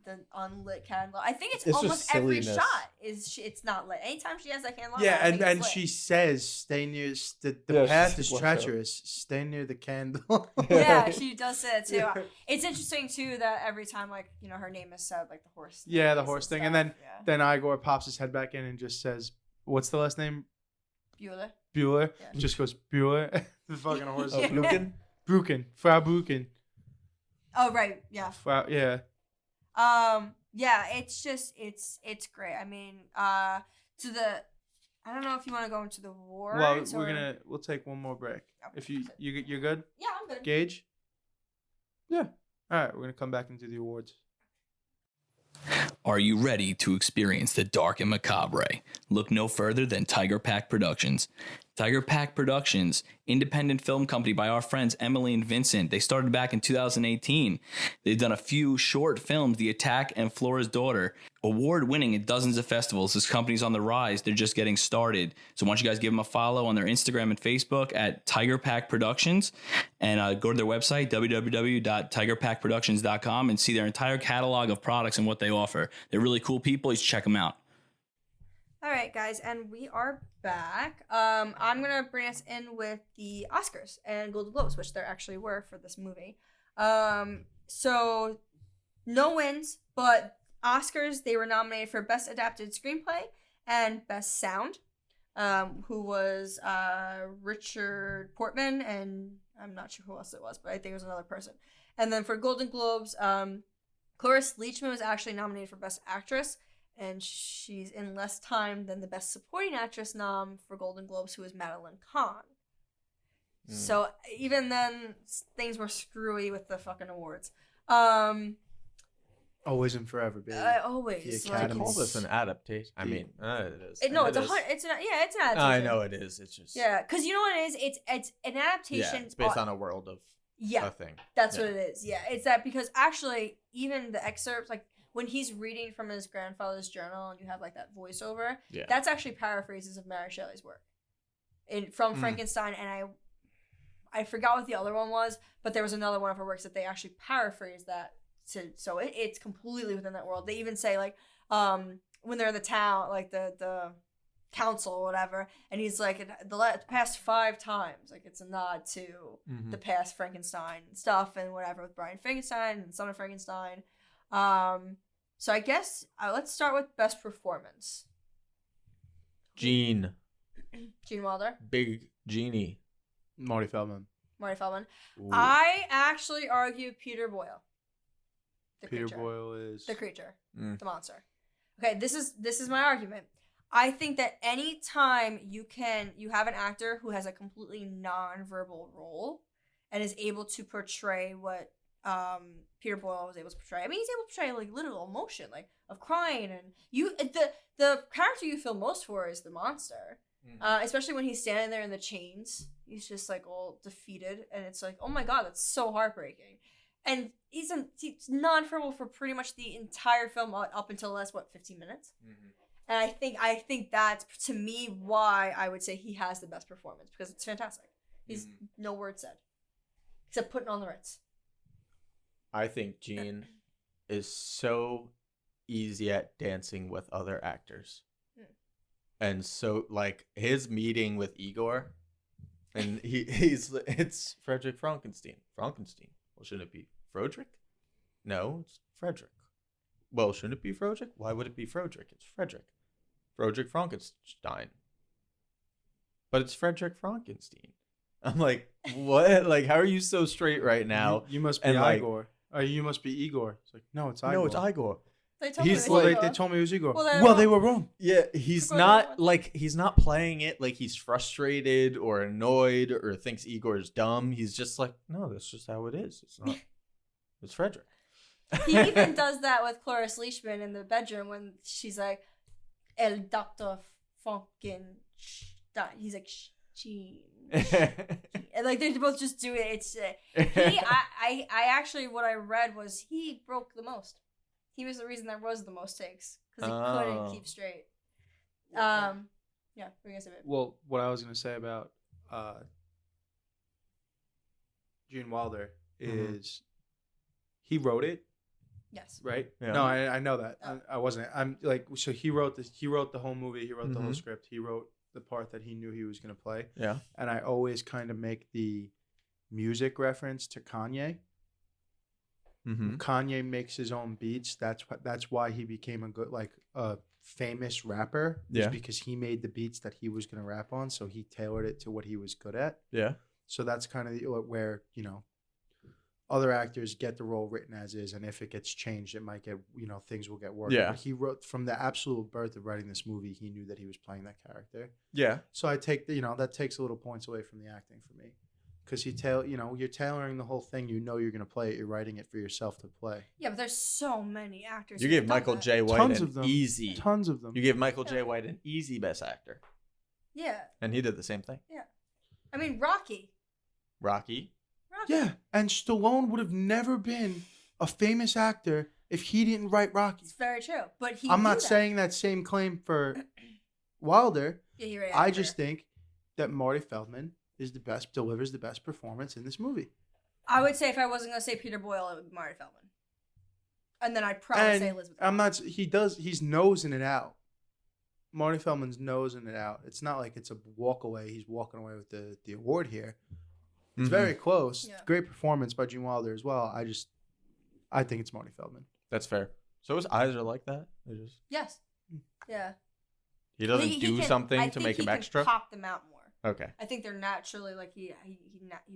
the unlit candle. I think it's It's almost just every silliness. shot it's not lit. Anytime she has that candle, Yeah, I think and it's she lit. says, "Stay near the Yeah, path she's is watch out. treacherous. Stay near the candle." Yeah, she does say it too. It's interesting too that every time like her name is said, like the horse. Yeah, the noise horse thing, stuff, and then yeah. then Igor pops his head back in and just says, "What's the last name?" Bueller. Bueller. Yeah. Just goes Bueller. The fucking horse. Oh, Lucan? Buchen. Frau Buchen. Oh right, yeah. Frau, yeah. Yeah, it's just it's great. I mean, I don't know if you want to go into the war. Well, we'll take one more break. Okay, If you're good, Yeah, I'm good. Gage. Yeah. All right, we're gonna come back and do the awards. Are you ready to experience the dark and macabre? Look no further than Tiger Pack Productions. Tiger Pack Productions, independent film company by our friends Emily and Vincent. They started back in 2018. They've done a few short films, The Attack and Flora's Daughter. Award-winning at dozens of festivals. This company's on the rise. They're just getting started. So why don't you guys give them a follow on their Instagram and Facebook at Tiger Pack Productions, and go to their website, www.tigerpackproductions.com, and see their entire catalog of products and what they offer. They're really cool people. You should check them out. All right, guys, and we are back. I'm gonna bring us in with the Oscars and Golden Globes, which there actually were for this movie. So no wins, but Oscars, they were nominated for Best Adapted Screenplay and Best Sound, who was Richard Portman, and I'm not sure who else it was, but I think it was another person. And then for Golden Globes, Cloris Leachman was actually nominated for Best Actress, and she's in less time than the Best Supporting Actress nom for Golden Globes, who is Madeline Kahn. So even then, things were screwy with the fucking awards. Always and forever, baby. Always. The Like, Academy. Call this an adaptation. I mean, it is. no, It it's is. it's an adaptation. I know it is. It's just Yeah, because you know what it is? It's an adaptation. Yeah, it's based on a world of Yeah, a thing. that's Yeah. what it is. Yeah, it's that because actually, even the excerpts, like when he's reading from his grandfather's journal, and you have like that voiceover, Yeah. that's actually paraphrases of Mary Shelley's work, from Frankenstein, and I forgot what the other one was, but there was another one of her works that they actually paraphrased that so it's completely within that world. They even say like when they're in the town, like the council or whatever, and he's like the past 5 times, like it's a nod to the past Frankenstein stuff and whatever with Brian Frankenstein and Son of Frankenstein. So I guess let's start with best performance. Gene, Wilder, Big Genie. Marty Feldman. Marty Feldman. Ooh. I actually argue Peter Boyle. The Peter creature. Boyle is The creature. Mm. The monster. Okay, this is my argument. I think that any time you have an actor who has a completely non-verbal role and is able to portray what Peter Boyle was able to portray. I mean, he's able to portray like literal emotion, like of crying, and the character you feel most for is the monster. Especially when he's standing there in the chains. He's just like all defeated, and it's like, oh my god, that's so heartbreaking. And he's non-verbal for pretty much the entire film up until the last 15 minutes. And I think that's to me why I would say he has the best performance, because it's fantastic. He's no word said except putting on the Ritz. I think Gene is so easy at dancing with other actors. And so like his meeting with Igor, and it's Frederick Frankenstein. Frankenstein. Well, shouldn't it be Frederick? No, it's Frederick. Well, shouldn't it be Frederick? Why would it be Frederick? It's Frederick. Frederick Frankenstein. But it's Frederick Frankenstein. I'm like, what? Like, how are you so straight right now? You must be And, like- Igor. Or you must be Igor. It's like, no, it's Igor. No, it's Igor. They told He's me it was Well, Igor. they told me it was Igor. Well, Well, they're they wrong. were wrong. Yeah, he's Igor not was- like he's not playing it like he's frustrated or annoyed or thinks Igor's dumb. He's just like, no, that's just how it is. It's not. It's Frederick. He even does that with Cloris Leachman in the bedroom when she's like, El Doctor Frankenstein. He's like, Gene. And like they both just do it. It's I actually what I read was he broke the most. He was the reason there was the most takes because he couldn't keep straight. Yeah, what are you gonna say? Well, what I was gonna say about Gene Wilder is he wrote it. Yes. Right. Yeah. No, I know that. I wasn't. I'm like, so he wrote this. He wrote the whole movie. He wrote the whole script. He wrote the part that he knew he was going to play. Yeah. And I always kind of make the music reference to Kanye. Kanye makes his own beats. That's why he became a famous rapper. Yeah. Because he made the beats that he was going to rap on, so he tailored it to what he was good at. Yeah. So that's kind of where other actors get the role written as is, and if it gets changed, it might get things will get worse. Yeah. But he wrote from the absolute birth of writing this movie. He knew that he was playing that character. Yeah. So I take that takes a little points away from the acting for me, because you're tailoring the whole thing. You're going to play it. You're writing it for yourself to play. Yeah, but there's so many actors. You who gave have done Michael that. J. White Tons an of them. easy. Tons of them. You gave Michael J. White an easy Best Actor, Yeah, and he did the same thing. yeah. I mean, Rocky. Rocky. Yeah, and Stallone would have never been a famous actor if he didn't write Rocky. It's very true, but he. I'm knew not that. saying that same claim for Wilder. Yeah, you're right. I just think that Marty Feldman delivers the best performance in this movie. I would say if I wasn't gonna say Peter Boyle, it would be Marty Feldman, and then I'd probably say Elizabeth. I'm not. He's nosing it out. Marty Feldman's nosing it out. It's not like it's a walk away. He's walking away with the award here. It's very close. Yeah. Great performance by Gene Wilder as well. I think it's Marty Feldman. That's fair. So his eyes are like that. They're just Yes. Yeah. he doesn't He do can- something I to think make he him can extra. Pop them out more. Okay. I think they're naturally like he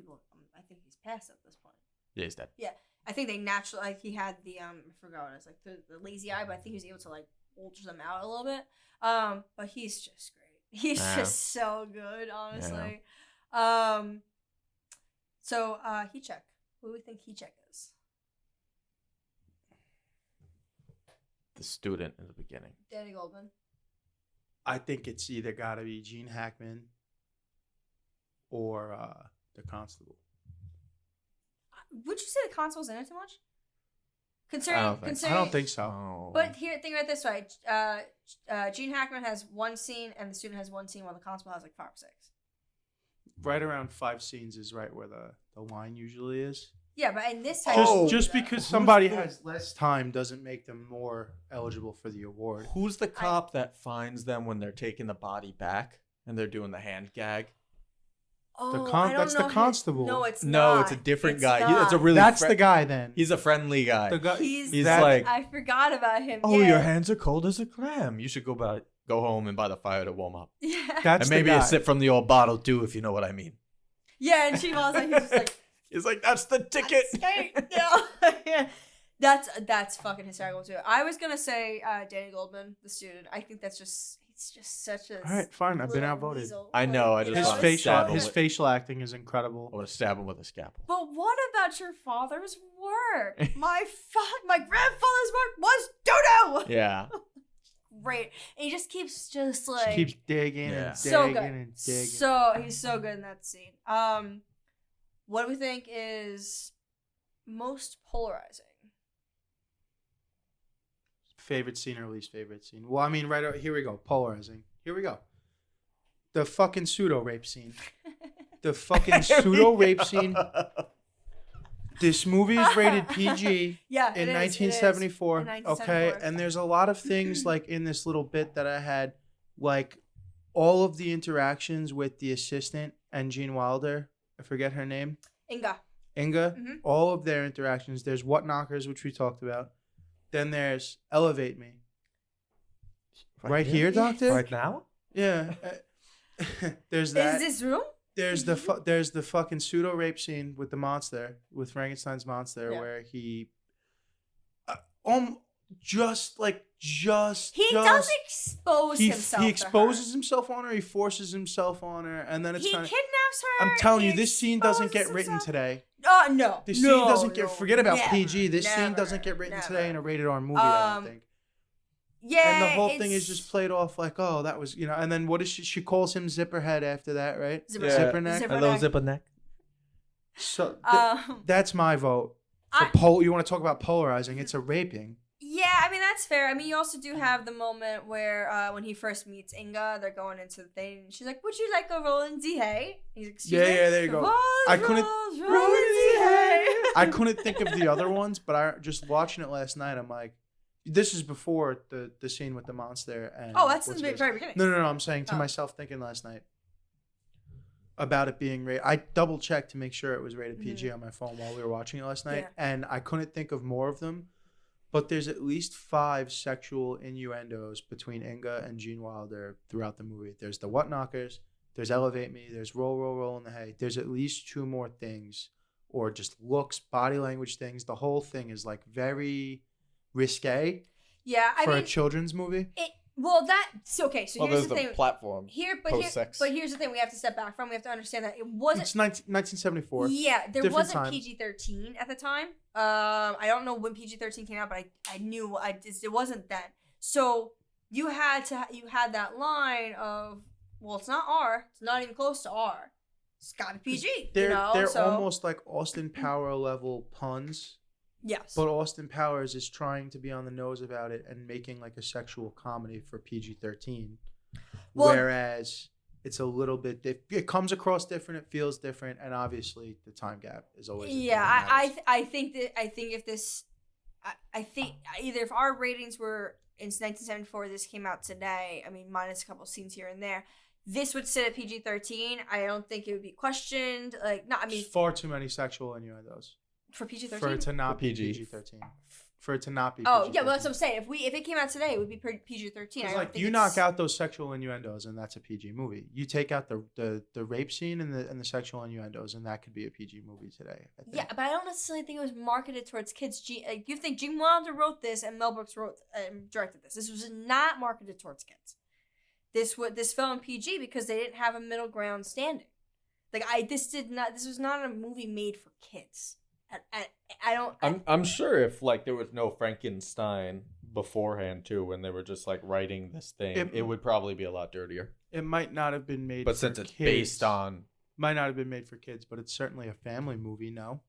will. I think he's past at this point. Yeah, he's dead. Yeah, I think they naturally like he had the I forgot what it was like the lazy eye, but I think he was able to like bulge them out a little bit. But he's just great. He's just so good, honestly. So heat check. Who do we think heat check is? The student in the beginning. Danny Goldman. I think it's either got to be Gene Hackman or the Constable. Would you say the constable's in it too much? I don't think so. Oh. But here, think about it this way: Gene Hackman has one scene, and the student has one scene, while the constable has like 5 or 6. Right around 5 scenes is right where the line usually is. Yeah, but in this Just because somebody has less time doesn't make them more eligible for the award. Who's the cop that finds them when they're taking the body back and they're doing the hand gag? That's the constable. No, it's No, not. it's a different It's guy. not. It's a really. That's the guy then. He's a friendly guy. The guy. He's like, I forgot about him. oh, yeah. your hands are cold as a clam. You should go home and buy the fire to warm up. Yeah. That's And maybe the a guy. sip from the old bottle too, if you know what I mean. Yeah, and she was like, he's just like, He's like, that's the ticket. yeah. That's fucking hysterical too. I was gonna say Danny Goldman, the student. I think he's just such a. All right, fine. I've been little outvoted. weasel. I know, I you just His wanna facial stab him his with- facial acting is incredible. I want to stab him with a scalpel. But what about your father's work? My grandfather's work was doo-doo. Yeah. Great. And he just keeps like She keeps digging Yeah. and so digging good. and digging. So he's so good in that scene. What do we think is most polarizing? Favorite scene or least favorite scene? Well, I mean, here we go. Polarizing. Here we go. The fucking pseudo rape scene. The fucking pseudo rape scene. This movie is rated PG Yeah, in it is, 1974. it is. In Okay, 1974. and there's a lot of things like in this little bit that I had, like all of the interactions with the assistant and Gene Wilder. I forget her name. Inga. Inga. All of their interactions. There's What Knockers, which we talked about. Then there's Elevate Me. Right here, Doctor? Right now? Yeah. There's that. Is this room? There's the fucking pseudo rape scene with the monster, with Frankenstein's monster, Yeah. where he He does expose himself. he to exposes her. himself on her, he forces himself on her, and then it's He kind of kidnaps her. I'm telling he you, this scene doesn't exposes get written himself. today. No. This scene doesn't get forget about never, PG. This scene never, doesn't get written never. today in a rated R movie, I don't think. Yeah, And the whole thing is it's- just played off like, oh, that was, and then what is she calls him Zipperhead after that, right? Zipperneck. Zipperneck. I love Zipper Neck. So Um, that's my vote. For you want to talk about polarizing? It's a raping. Yeah, I mean that's fair. I mean you also do have the moment where when he first meets Inga, they're going into the thing. And she's like, "Would you like a roll in the hay?" He's like, "Excuse me?" Yeah, there you go. Rolls, I couldn't rolls, roll in the hay. I couldn't think of the other ones, but I just watching it last night. I'm like, this is before the scene with the monster. And Oh, that's in what's the his- very beginning. No. I'm saying to Oh. myself, thinking last night about it being rated. I double checked to make sure it was rated PG on my phone while we were watching it last night, and I couldn't think of more of them. But there's at least 5 sexual innuendos between Inga and Gene Wilder throughout the movie. There's the What Knockers, there's Elevate Me, there's Roll, Roll, Roll in the Hay. There's at least 2 more things, or just looks, body language things. The whole thing is like very risque Yeah, I for mean a children's movie. that's okay. So here's the thing. platform. But here's the thing we have to step back from. We have to understand that it wasn't. It's 1974. Yeah, there Different wasn't time. PG-13 at the time. I don't know when PG-13 came out, but I knew it wasn't then. So you had that line of, well, it's not R. It's not even close to R. It's got to be PG. They're so, almost like Austin Power level puns. yes. But Austin Powers is trying to be on the nose about it and making like a sexual comedy for PG-13. Well- Whereas it's a little bit it comes across different, it feels different, and obviously the time gap is always a thing that matters. I think if this, I think either if our ratings were in 1974, this came out today. I mean, minus a couple scenes here and there, this would sit at PG-13. I don't think it would be questioned. Like, no, I mean, There's far too many sexual innuendos for PG-13. for it to not For be PG. PG-13. For it to not be Oh PG-13. yeah, well that's what I'm saying. If it came out today, it would be PG-13. It's like you knock out those sexual innuendos and that's a PG movie. You take out the rape scene and the sexual innuendos and that could be a PG movie today. I think. Yeah, but I don't necessarily think it was marketed towards kids. You think Gene Wilder wrote this and Mel Brooks wrote directed this? This was not marketed towards kids. This fell in PG because they didn't have a middle ground standing. Like this was not a movie made for kids. I don't. I'm sure if like there was no Frankenstein beforehand too, when they were just like writing this thing, it would probably be a lot dirtier. It might not have been made But for since it's kids. based on, Might not have been made for kids, but it's certainly a family movie, no?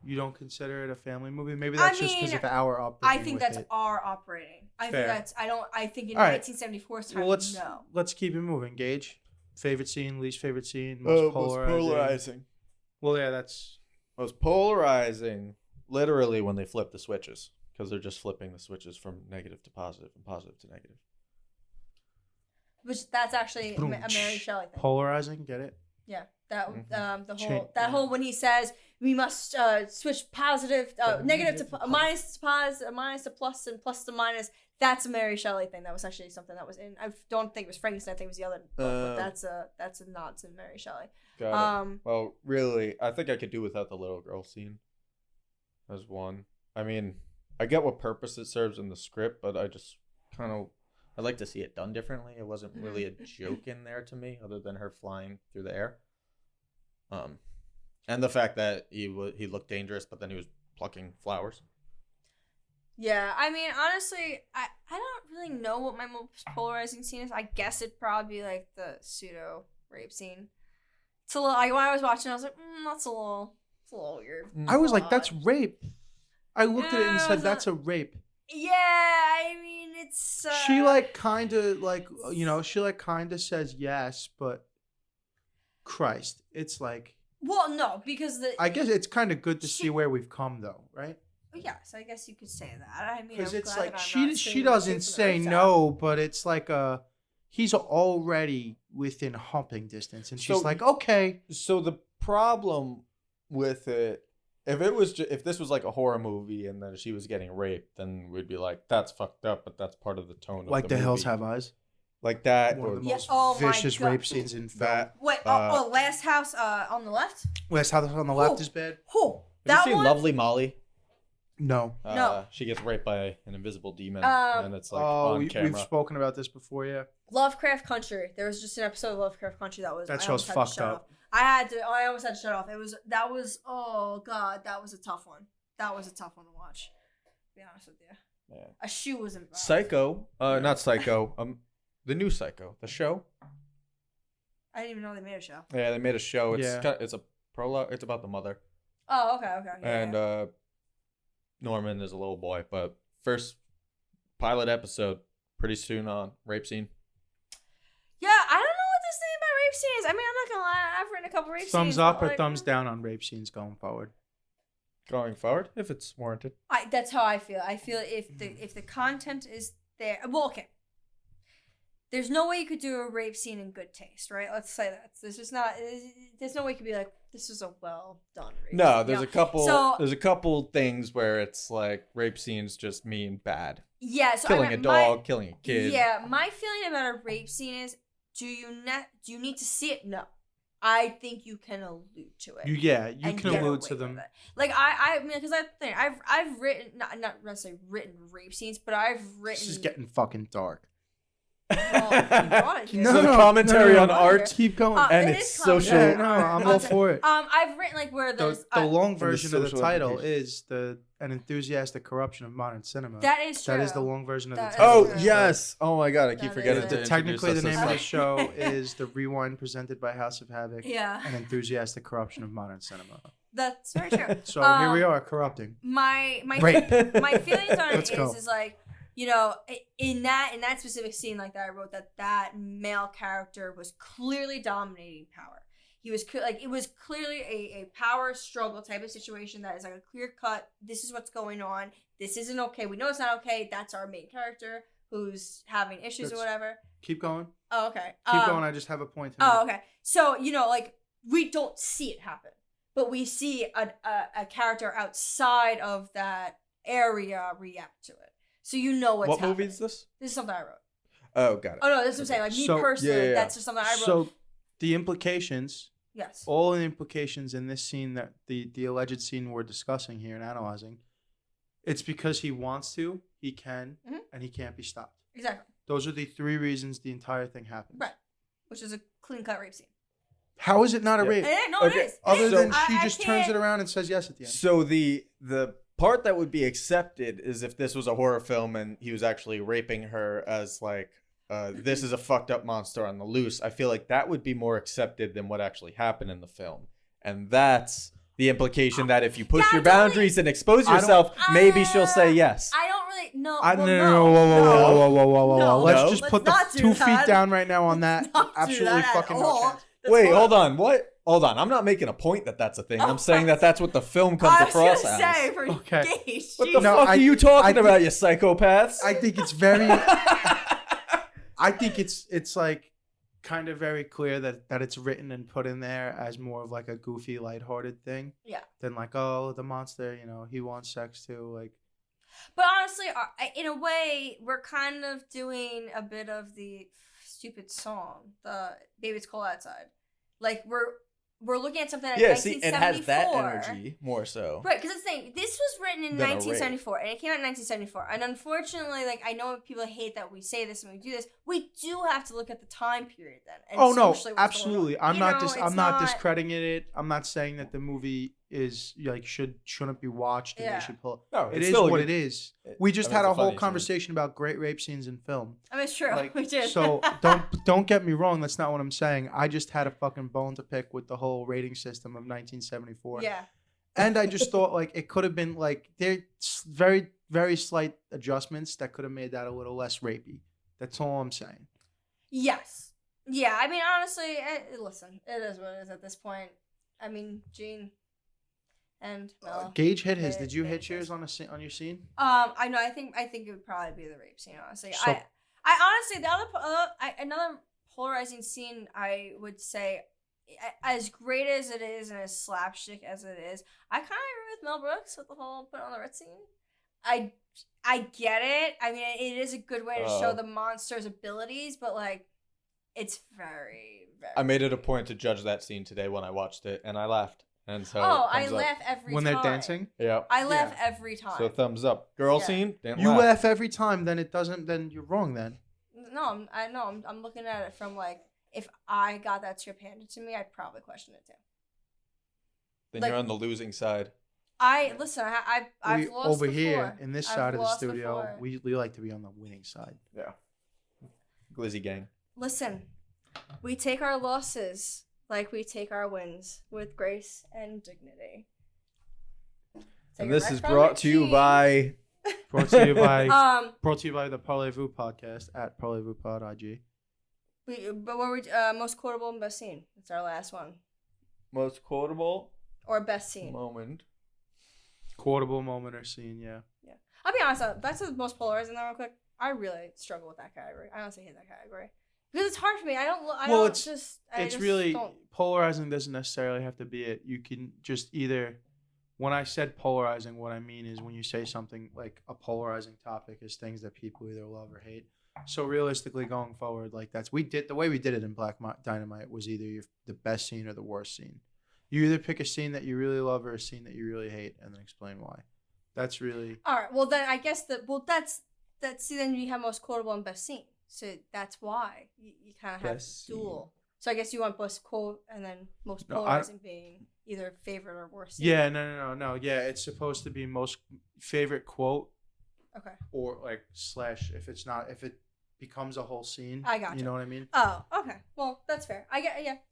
You don't consider it a family movie? Maybe that's just because of our upbringing. I think with that's it. our operating. I Fair. think that's. I don't. I think in All right. 1974's time, Well, no. let's keep it moving. Gage, favorite scene, least favorite scene, most polarizing. Well, yeah, that's Most polarizing, literally when they flip the switches, because they're just flipping the switches from negative to positive and positive to negative. Which that's actually a Boom. Mary Shelley thing. polarizing. Get it? Yeah, that the Cha- whole whole when he says we must switch positive, negative to minus to positive, minus to plus, and plus to minus. That's a Mary Shelley thing. That was actually something that was in. I don't think it was Frankenstein. I think it was the other book, but that's a nod to Mary Shelley. Got it. Well, really, I think I could do without the little girl scene as one. I mean, I get what purpose it serves in the script, but I just kind of I'd like to see it done differently. It wasn't really a joke in there to me, other than her flying through the air. And the fact that he looked dangerous, but then he was plucking flowers. Yeah, I mean, honestly, I don't really know what my most polarizing scene is. I guess it'd probably be like the pseudo rape scene. It's a little. When I was watching, I was like, that's a little weird. I was like, that's rape. I looked at it and Yeah, said, that's a rape. Yeah, I mean, it's. She like kind of like, she like kind of says yes, but Christ, it's like. Well, no, because I guess it's kind of good to see where we've come, though, right? Yes, I guess you could say that. I mean, Because I'm it's glad like that I'm she not she sitting doesn't with say Susan no, but it's like he's already within humping distance, and she's So- like, okay. So the problem with it, if this was like a horror movie and then she was getting raped, then we'd be like, that's fucked up, but that's part of the tone. Like of The movie. Hills Have Eyes. Like that, One or of the Yeah, most oh my vicious God. rape scenes in film. that. Wait, Last House on the left? Last House on the Left Oh. is bad. Who? Have That you seen one? Lovely Molly? No. No. She gets raped by an invisible demon, and it's like Oh, on camera. we've spoken about this before, yeah. Lovecraft Country. There was just an episode of Lovecraft Country that was. That I show's almost had to fucked shut up. off. I almost had to shut off. Oh god, that was a tough one. That was a tough one to watch. To be honest with you. Yeah. A shoe was involved. Psycho, not Psycho, the new Psycho, the show. I didn't even know they made a show. Yeah, they made a show. It's Yeah. it's a prologue. It's about the mother, Oh, okay. Yeah, and yeah. Norman is a little boy. But first pilot episode, pretty soon on rape scene. Yeah, I don't know what this thing about rape scenes. I mean, I'm not gonna lie. I've written a couple rape scenes. Thumbs up but, or like, thumbs down on rape scenes going forward? Going forward, if it's warranted. That's how I feel. I feel if the content is there. Well, okay. There's no way you could do a rape scene in good taste, right? Let's say that. There's just not. There's no way you could be like, this is a well done rape. No, scene, there's you know? a couple. So, There's a couple things where it's like rape scenes just mean bad. yeah, so Killing I mean, a dog, killing a kid. Yeah, my feeling about a rape scene is, do you need to see it? No, I think you can allude to it. You and can get allude away to with them. it. Like I mean, because I've written not necessarily written rape scenes, but I've written. This is getting fucking dark. Well, This is a commentary on art. Keep going. And it it's is social. commentary. Yeah, no, I'm all for it. I've written like where there's The long the version of the social title implications. is an enthusiastic corruption of modern cinema. that is true. That is the long version of the That is title. Oh true. yes! Oh my god, I keep That forgetting is to it. introduce Technically, us the as name of the such. show is The Rewind, presented by House of Havoc. Yeah, An enthusiastic corruption of modern cinema. that's very true. So here we are, corrupting. My Rape. my feelings on it Let's go. is like, you know, in that specific scene like that, I wrote that male character was clearly dominating power. He was it was clearly a power struggle type of situation that is like a clear cut. This is what's going on. This isn't okay. We know it's not okay. That's our main character who's having issues or That's- whatever. Keep going. Oh, okay. Keep going. I just have a point. To Oh, make. okay. So, you know, like, we don't see it happen, but we see a character outside of that area react to it. So you know what's What happening. movie is this? This is something I wrote. Oh, got it. Oh, no, this is what I'm saying. Like, me So- personally, yeah. that's just something I wrote. So the implications, yes. all the implications in this scene, that the alleged scene we're discussing here and analyzing, it's because he wants to, he can, Mhm. and he can't be stopped. Exactly. Those are the three reasons the entire thing happens. Right. Which is a clean-cut rape scene. How is it not a Yeah. rape? No, Okay, it is. Other It is. than I she just turns it can't- around and says yes at the end. So the part that would be accepted is if this was a horror film and he was actually raping her as like this is a fucked up monster on the loose. I feel like that would be more accepted than what actually happened in the film, and that's the implication that if you push Yeah, your I totally- boundaries and expose I don't- maybe maybe she'll say yes. I don't really... No, I, well, no, no, no, whoa. No. Let's No. just Let's put the not do 2 feet that. down right now on that. Not do Absolutely that at fucking no all. chance. That's Wait, fine. hold on. What? Hold on. I'm not making a point that that's a thing. I'm saying that that's what the film comes I was across gonna as. say, for Okay. Gage, What the No, fuck I- are you talking I- about, you psychopaths? I think it's very. I think it's like kind of very clear that it's written and put in there as more of like a goofy, lighthearted thing. Yeah. Than like, oh, the monster, he wants sex too. Like, But honestly, in a way, we're kind of doing a bit of the stupid song, the "Baby It's Cold Outside." Like we're looking at something. Yeah, Like see, it has that 1974. energy more so. Right, because the thing, this was written in Than a 1974, and it came out in 1974. And unfortunately, like, I know people hate that we say this and we do this. We do have to look at the time period then. And oh no, socially what's going on. absolutely. I'm You not know, I'm it's not discrediting it. I'm not saying that the movie is like shouldn't be watched and Yeah. they should pull. No, It it's is still a what good- it is. it- We just I mean, had it's a a funny whole scene. conversation about great rape scenes in film. I mean, it's true. Like, we did. so don't get me wrong. That's not what I'm saying. I just had a fucking bone to pick with the whole rating system of 1974. yeah. And I just thought like it could have been like there's very very slight adjustments that could have made that a little less rapey. That's all I'm saying. Yes. Yeah, I mean, honestly, listen, it is what it is at this point. I mean, Gene and Mel. Gage hit his. they- Did you they hit yours exist. on your scene? I know. I think it would probably be the rape scene. Honestly, So- I honestly the other another polarizing scene I would say, as great as it is and as slapstick as it is, I kind of agree with Mel Brooks with the whole put it on the red scene. I get it. I mean, it is a good way to show the monster's abilities, but like, it's very, very. I made it a point to judge that scene today when I watched it, and I laughed. And so I thumbs up. laugh every When time. they're dancing? Yeah. I laugh Yeah. every time. So thumbs up. Girl Yeah. scene. Didn't You laugh. laugh every time, then it doesn't. Then you're wrong. Then No, I'm looking at it from like, if I got that script handed to me, I'd probably question it too. Then like- you're on the losing side. Listen. I've lost over before. here in this I've side of the lost studio, before. we like to be on the winning side. Yeah. Glizzy gang. Listen, we take our losses like we take our wins with grace and dignity. And this is brought to you by Brought to you by the Parlez-Vous podcast at Parlez-Vous Pod IG. But what were most quotable and best scene? That's our last one. most quotable Or best scene. moment. Quotable moment or scene, yeah. Yeah. I'll be honest, that's the most polarizing though, real quick. I really struggle with that category. I honestly hate that category. Because it's hard for me. It's really polarizing doesn't necessarily have to be it. You can just either, when I said polarizing, what I mean is when you say something like a polarizing topic is things that people either love or hate. So realistically going forward, like the way we did it in Black Dynamite was either the best scene or the worst scene. You either pick a scene that you really love or a scene that you really hate and then explain why. That's really... All right. Well, then I guess see, then you have most quotable and best scene. So that's why you kind of have dual. So I guess you want best quote and then most polarizing being either favorite or worst scene. Yeah, no. Yeah, it's supposed to be most favorite quote. Okay. Or like / if it becomes a whole scene. I got you. Know what I mean? Oh, okay. Well, that's fair.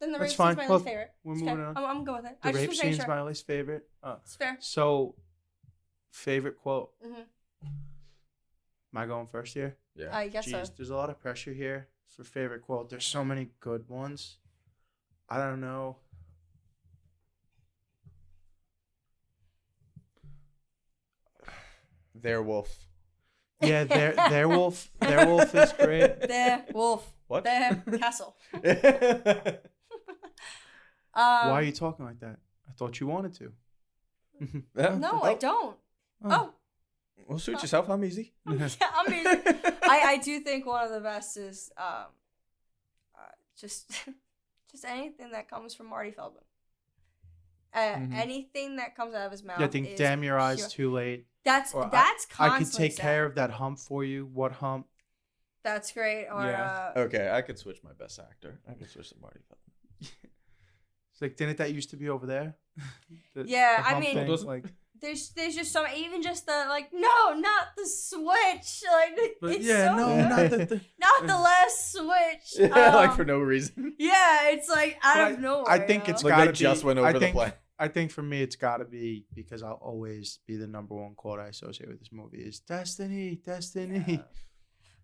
Then the rape That's fine. scene's my least favorite. We're It's moving okay. on. I'm good with it. The I just rape was making scene's sure. my least favorite. It's fair. So, favorite quote. Mm-hmm. Am I going first here? Yeah. I guess so. There's a lot of pressure here for favorite quote. There's so many good ones. I don't know. Their wolf. Yeah, their wolf. Their wolf is great. Their wolf. What? Their castle. Why are you talking like that? I thought you wanted to. No, I don't. Oh. Well, suit yourself. I'm easy. Yeah, I'm easy. I do think one of the best is just anything that comes from Marty Feldman. Anything that comes out of his mouth. Yeah, I think damn your eyes pure. too late. That's Or constantly I could take said. care of that hump for you. What hump? That's great. Or Yeah. Okay, I could switch my best actor. I could switch to Marty Feldman. It's like, didn't that used to be over there? Yeah, I hump mean, thing, like, there's just so even just the like no, not the switch. Like but it's yeah, so no, good. Not the last switch. Like for no reason. Yeah, it's like out of nowhere. I think you it's know? Like got they to just went over the play. I think for me, it's got to be because I'll always be the number one quote I associate with this movie is Destiny, Destiny. Yeah.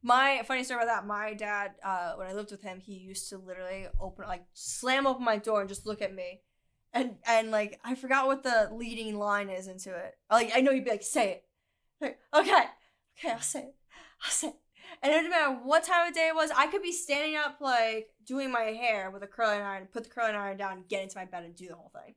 My funny story about that, my dad, when I lived with him, he used to literally slam open my door and just look at me. And like, I forgot what the leading line is into it. Like, I know he'd be like, say it. Like, okay, I'll say it. And it didn't matter what time of day it was. I could be standing up, like, doing my hair with a curling iron, put the curling iron down, get into my bed and do the whole thing.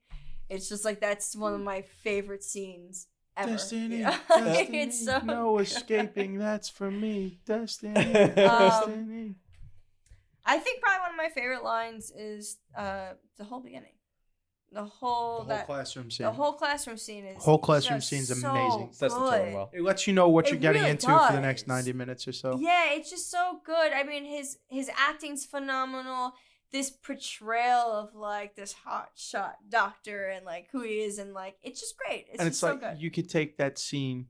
It's just like, that's one of my favorite scenes ever. Destiny, you know? Destiny, It's so no good. escaping, that's for me. Destiny, Destiny. I think probably one of my favorite lines is the whole beginning. The whole Classroom scene. The whole classroom scene is Whole classroom just scene's so amazing. Sets the tone good. well. It lets you know what It you're getting really into for the does. next 90 minutes or so. Yeah, it's just so good. I mean, his acting's phenomenal. This portrayal of like this hotshot doctor and like who he is and like it's just great. It's And just it's so like good. you could take that scene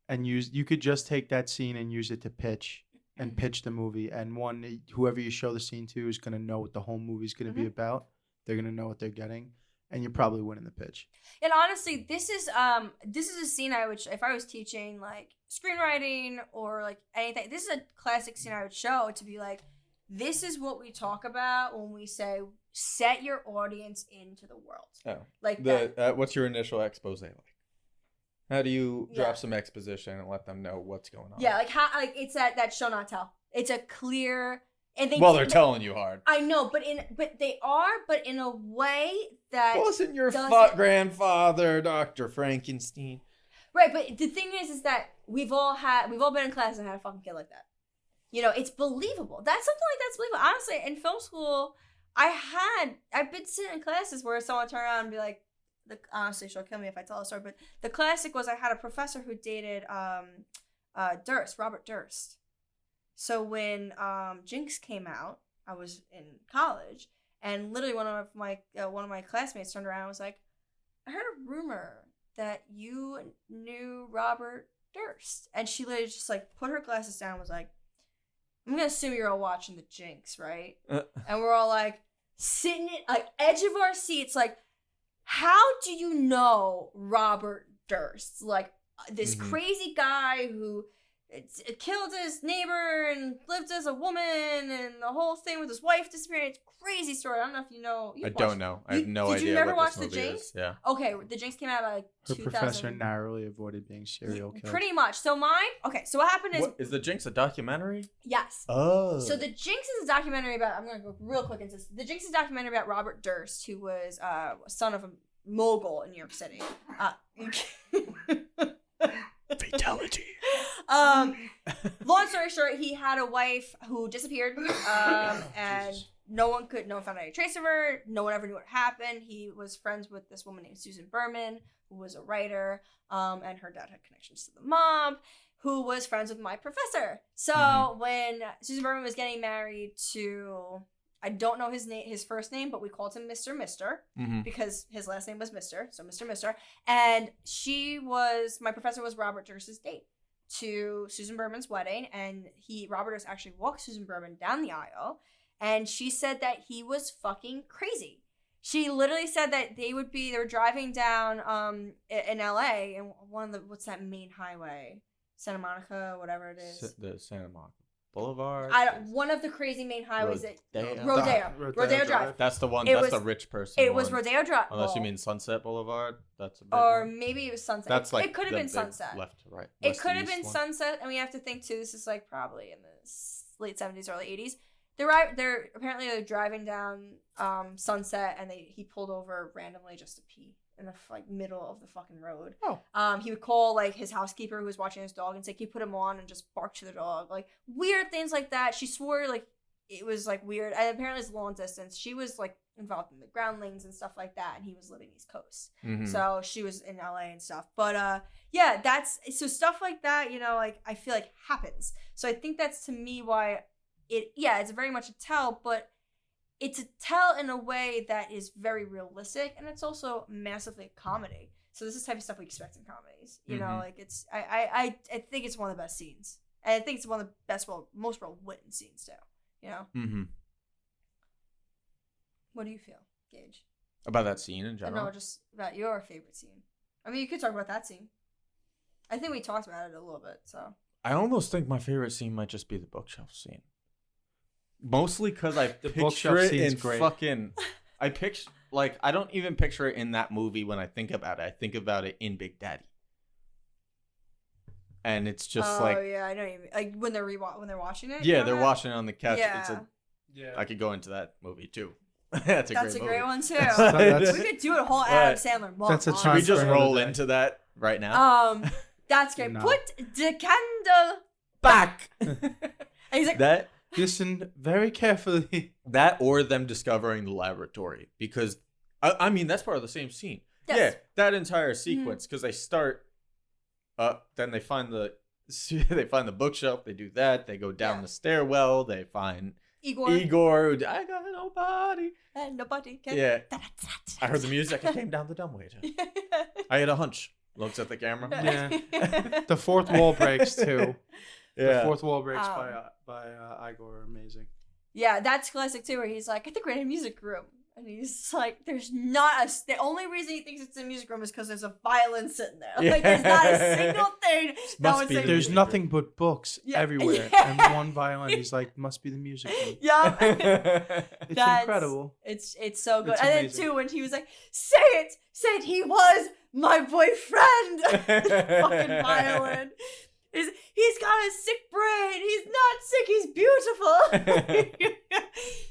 and you could just take that scene and use it to pitch and pitch the movie. And whoever you show the scene to is going to know what the whole movie's going to be about. They're going to know what they're getting. And you're probably winning the pitch. And honestly, this is a scene I would if I was teaching like screenwriting or like anything. This is a classic scene I would show to be like, this is what we talk about when we say set your audience into the world. Oh, like what's your initial expose like? How do you Yeah. drop some exposition and let them know what's going on? Yeah, like how like it's that show not tell. It's a clear and they're telling you hard. I know, but in a way that Wasn't your doesn't- grandfather Dr. Frankenstein? Right, but the thing is that we've all been in class and had a fucking kid like that. You know, it's believable. That's something like that's believable. Honestly, in film school, I've been sitting in classes where someone turned around and be like, honestly, she'll kill me if I tell the story, but the classic was I had a professor who dated Robert Durst. So when Jinx came out, I was in college, and literally one of my classmates turned around and was like, I heard a rumor that you knew Robert Durst. And she literally just like put her glasses down and was like, I'm going to assume you're all watching The Jinx, right? And we're all like sitting at like edge of our seats like, how do you know Robert Durst? Like this crazy guy who killed his neighbor and lived as a woman and the whole thing with his wife disappearing. It's a crazy story. I don't know if you know. I don't know. I have no idea. Did you never what watch this The movie Jinx? is. Yeah. Okay, The Jinx came out about like Her 2000. professor narrowly avoided being serial killed. Pretty much. So so what happened is... What, is The Jinx a documentary? Yes. Oh. So The Jinx is a documentary about... I'm going to go real quick into this. The Jinx is a documentary about Robert Durst, who was son of a mogul in New York City. Fatality. Long story short, he had a wife who disappeared, and no one found any trace of her. No one ever knew what happened. He was friends with this woman named Susan Berman, who was a writer, and her dad had connections to the mob, who was friends with my professor. So when Susan Berman was getting married to, I don't know his first name, but we called him Mr. Mister because his last name was Mister. So Mr. Mister. And my professor was Robert Durst's date to Susan Berman's wedding. And Robert Durst actually walked Susan Berman down the aisle. And she said that he was fucking crazy. She literally said that they were driving down in LA and what's that main highway? Santa Monica, whatever it is. The Santa Monica Boulevard. One of the crazy main highways. Rodeo. Rodeo Drive. That's the one. That's the rich person. It was Rodeo Drive. Unless you mean Sunset Boulevard. That's a big or one. maybe it was Sunset. That's like it could have been Sunset. Left to right. It could have been Sunset, and we have to think too. This is like probably in the late 70s, early 80s. They're apparently driving down Sunset, and he pulled over randomly just to pee in the middle of the fucking road. He would call like his housekeeper who was watching his dog and say, "Can you put him on?" and just bark to the dog, like weird things like that. She swore like it was like weird, and apparently it's long distance. She was like involved in the groundlings and stuff like that, and he was living East Coast, so she was in LA and stuff. But yeah, that's so stuff like that. Like I feel like happens. So I think that's to me why it's very much a tell, but it's a tell in a way that is very realistic, and it's also massively a comedy. So this is the type of stuff we expect in comedies. Like it's I think it's one of the best scenes. And I think it's one of the best, most well-written scenes too. What do you feel, Gage? About that scene in general? No, just about your favorite scene. I mean, you could talk about that scene. I think we talked about it a little bit, so. I almost think my favorite scene might just be the bookshelf scene. Mostly because I picture it in fucking... I don't even picture it in that movie when I think about it. I think about it in Big Daddy. And it's just like... Oh, yeah, I don't even... Like, when they're watching it? Yeah, they're watching it on the couch. Yeah. I could go into that movie, too. That's a great one, too. We could do a whole Adam Sandler month. Should we just roll into that right now? That's great. No. Put the candle back. And he's like... That... Listen very carefully. That or them discovering the laboratory. Because, I mean, that's part of the same scene. Yes. Yeah, that entire sequence. Because they start up, then they find the bookshelf. They do that. They go down the stairwell. They find Igor. I got nobody. And nobody can. Yeah. I heard the music. I came down the dumbwaiter. I had a hunch. Looks at the camera. Yeah. The fourth wall breaks, too. Yeah. The fourth wall breaks by Igor are amazing. Yeah, that's classic too, where he's like, I think we're in a music room. And he's like, there's not the only reason he thinks it's a music room is because there's a violin sitting there. Yeah. Like, there's not a single thing that would say there's nothing but books everywhere. Yeah. And one violin. He's like, must be the music room. Yeah. It's incredible. It's so good. It's and amazing. then too, when he was like, say it, he was my boyfriend. Fucking violin. He's got a sick brain. He's not sick. He's beautiful.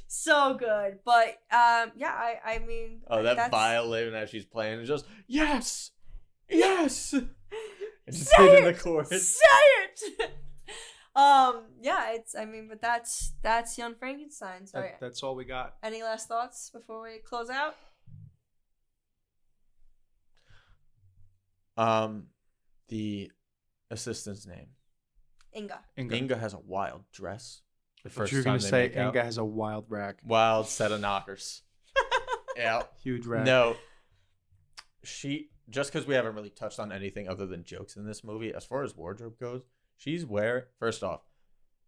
So good. But I mean. Oh, that violin as she's playing is just yes. And just hitting the chorus. Say it. But that's Young Frankenstein. So that's all we got. Any last thoughts before we close out? The assistant's name. Inga has a wild dress. The first you're gonna say Inga has a wild rack. Wild set of knockers. Yeah. Huge rack. No. just because we haven't really touched on anything other than jokes in this movie, as far as wardrobe goes, first off,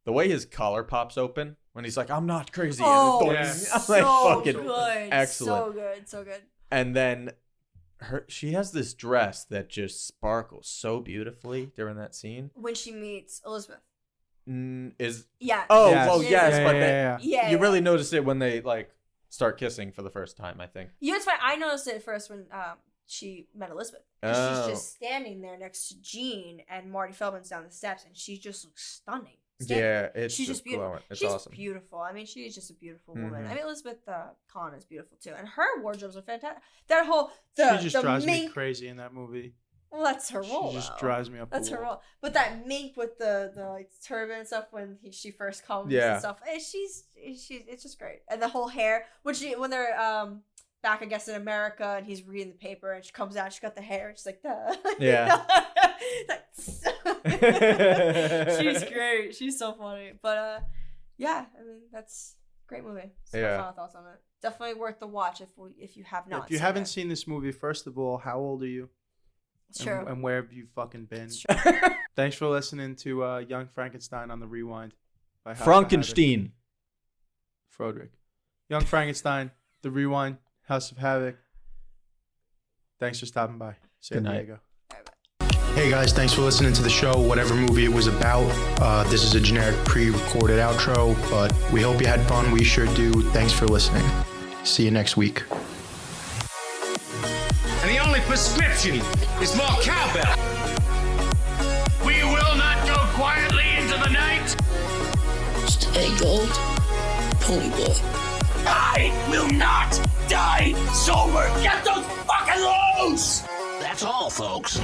the way his collar pops open when he's like, I'm not crazy. Oh, and yeah. I'm like, fucking good. excellent. So good. And then she has this dress that just sparkles so beautifully during that scene. When she meets Elizabeth. Yeah. Yes. Yes, Yeah, but yeah, Yeah. you really notice it when they like start kissing for the first time, I think. You know, it's funny. I noticed it first when she met Elizabeth. 'Cause Oh. she's just standing there next to Jean, and Marty Feldman's down the steps, and she just looks stunning. Yeah, it's she's just beautiful. glowing. It's she's awesome. beautiful. I mean, she's just a beautiful woman. Mhm. I mean, Elizabeth Kahn is beautiful too, and her wardrobes are fantastic. That whole She just the drives me mink. crazy in that movie. Well, that's her role. She just though. drives me up. That's the her wall. role. But that mink with the like turban and stuff when she first comes Yeah. and stuff, she's it's just great. And the whole hair when they're back, I guess, in America, and he's reading the paper, and she comes out, she's got the hair, she's like, duh. Yeah. She's great. She's so funny. But yeah, I mean, that's a great movie. So my Yeah. final thoughts on it. Definitely worth the watch if you have not. If you seen haven't it. seen this movie, first of all, how old are you? It's true. And where have you fucking been? Thanks for listening to Young Frankenstein on the Rewind by House of Frankenstein. Havoc. Froderick. Young Frankenstein, the Rewind, House of Havoc. Thanks for stopping by. San Good night. Diego. Hey guys, thanks for listening to the show, whatever movie it was about. This is a generic pre-recorded outro, but we hope you had fun. We sure do. Thanks for listening. See you next week. And the only prescription is more cowbell. We will not go quietly into the night. Stay gold, pony boy. I will not die sober. Get those fucking loose. That's all, folks.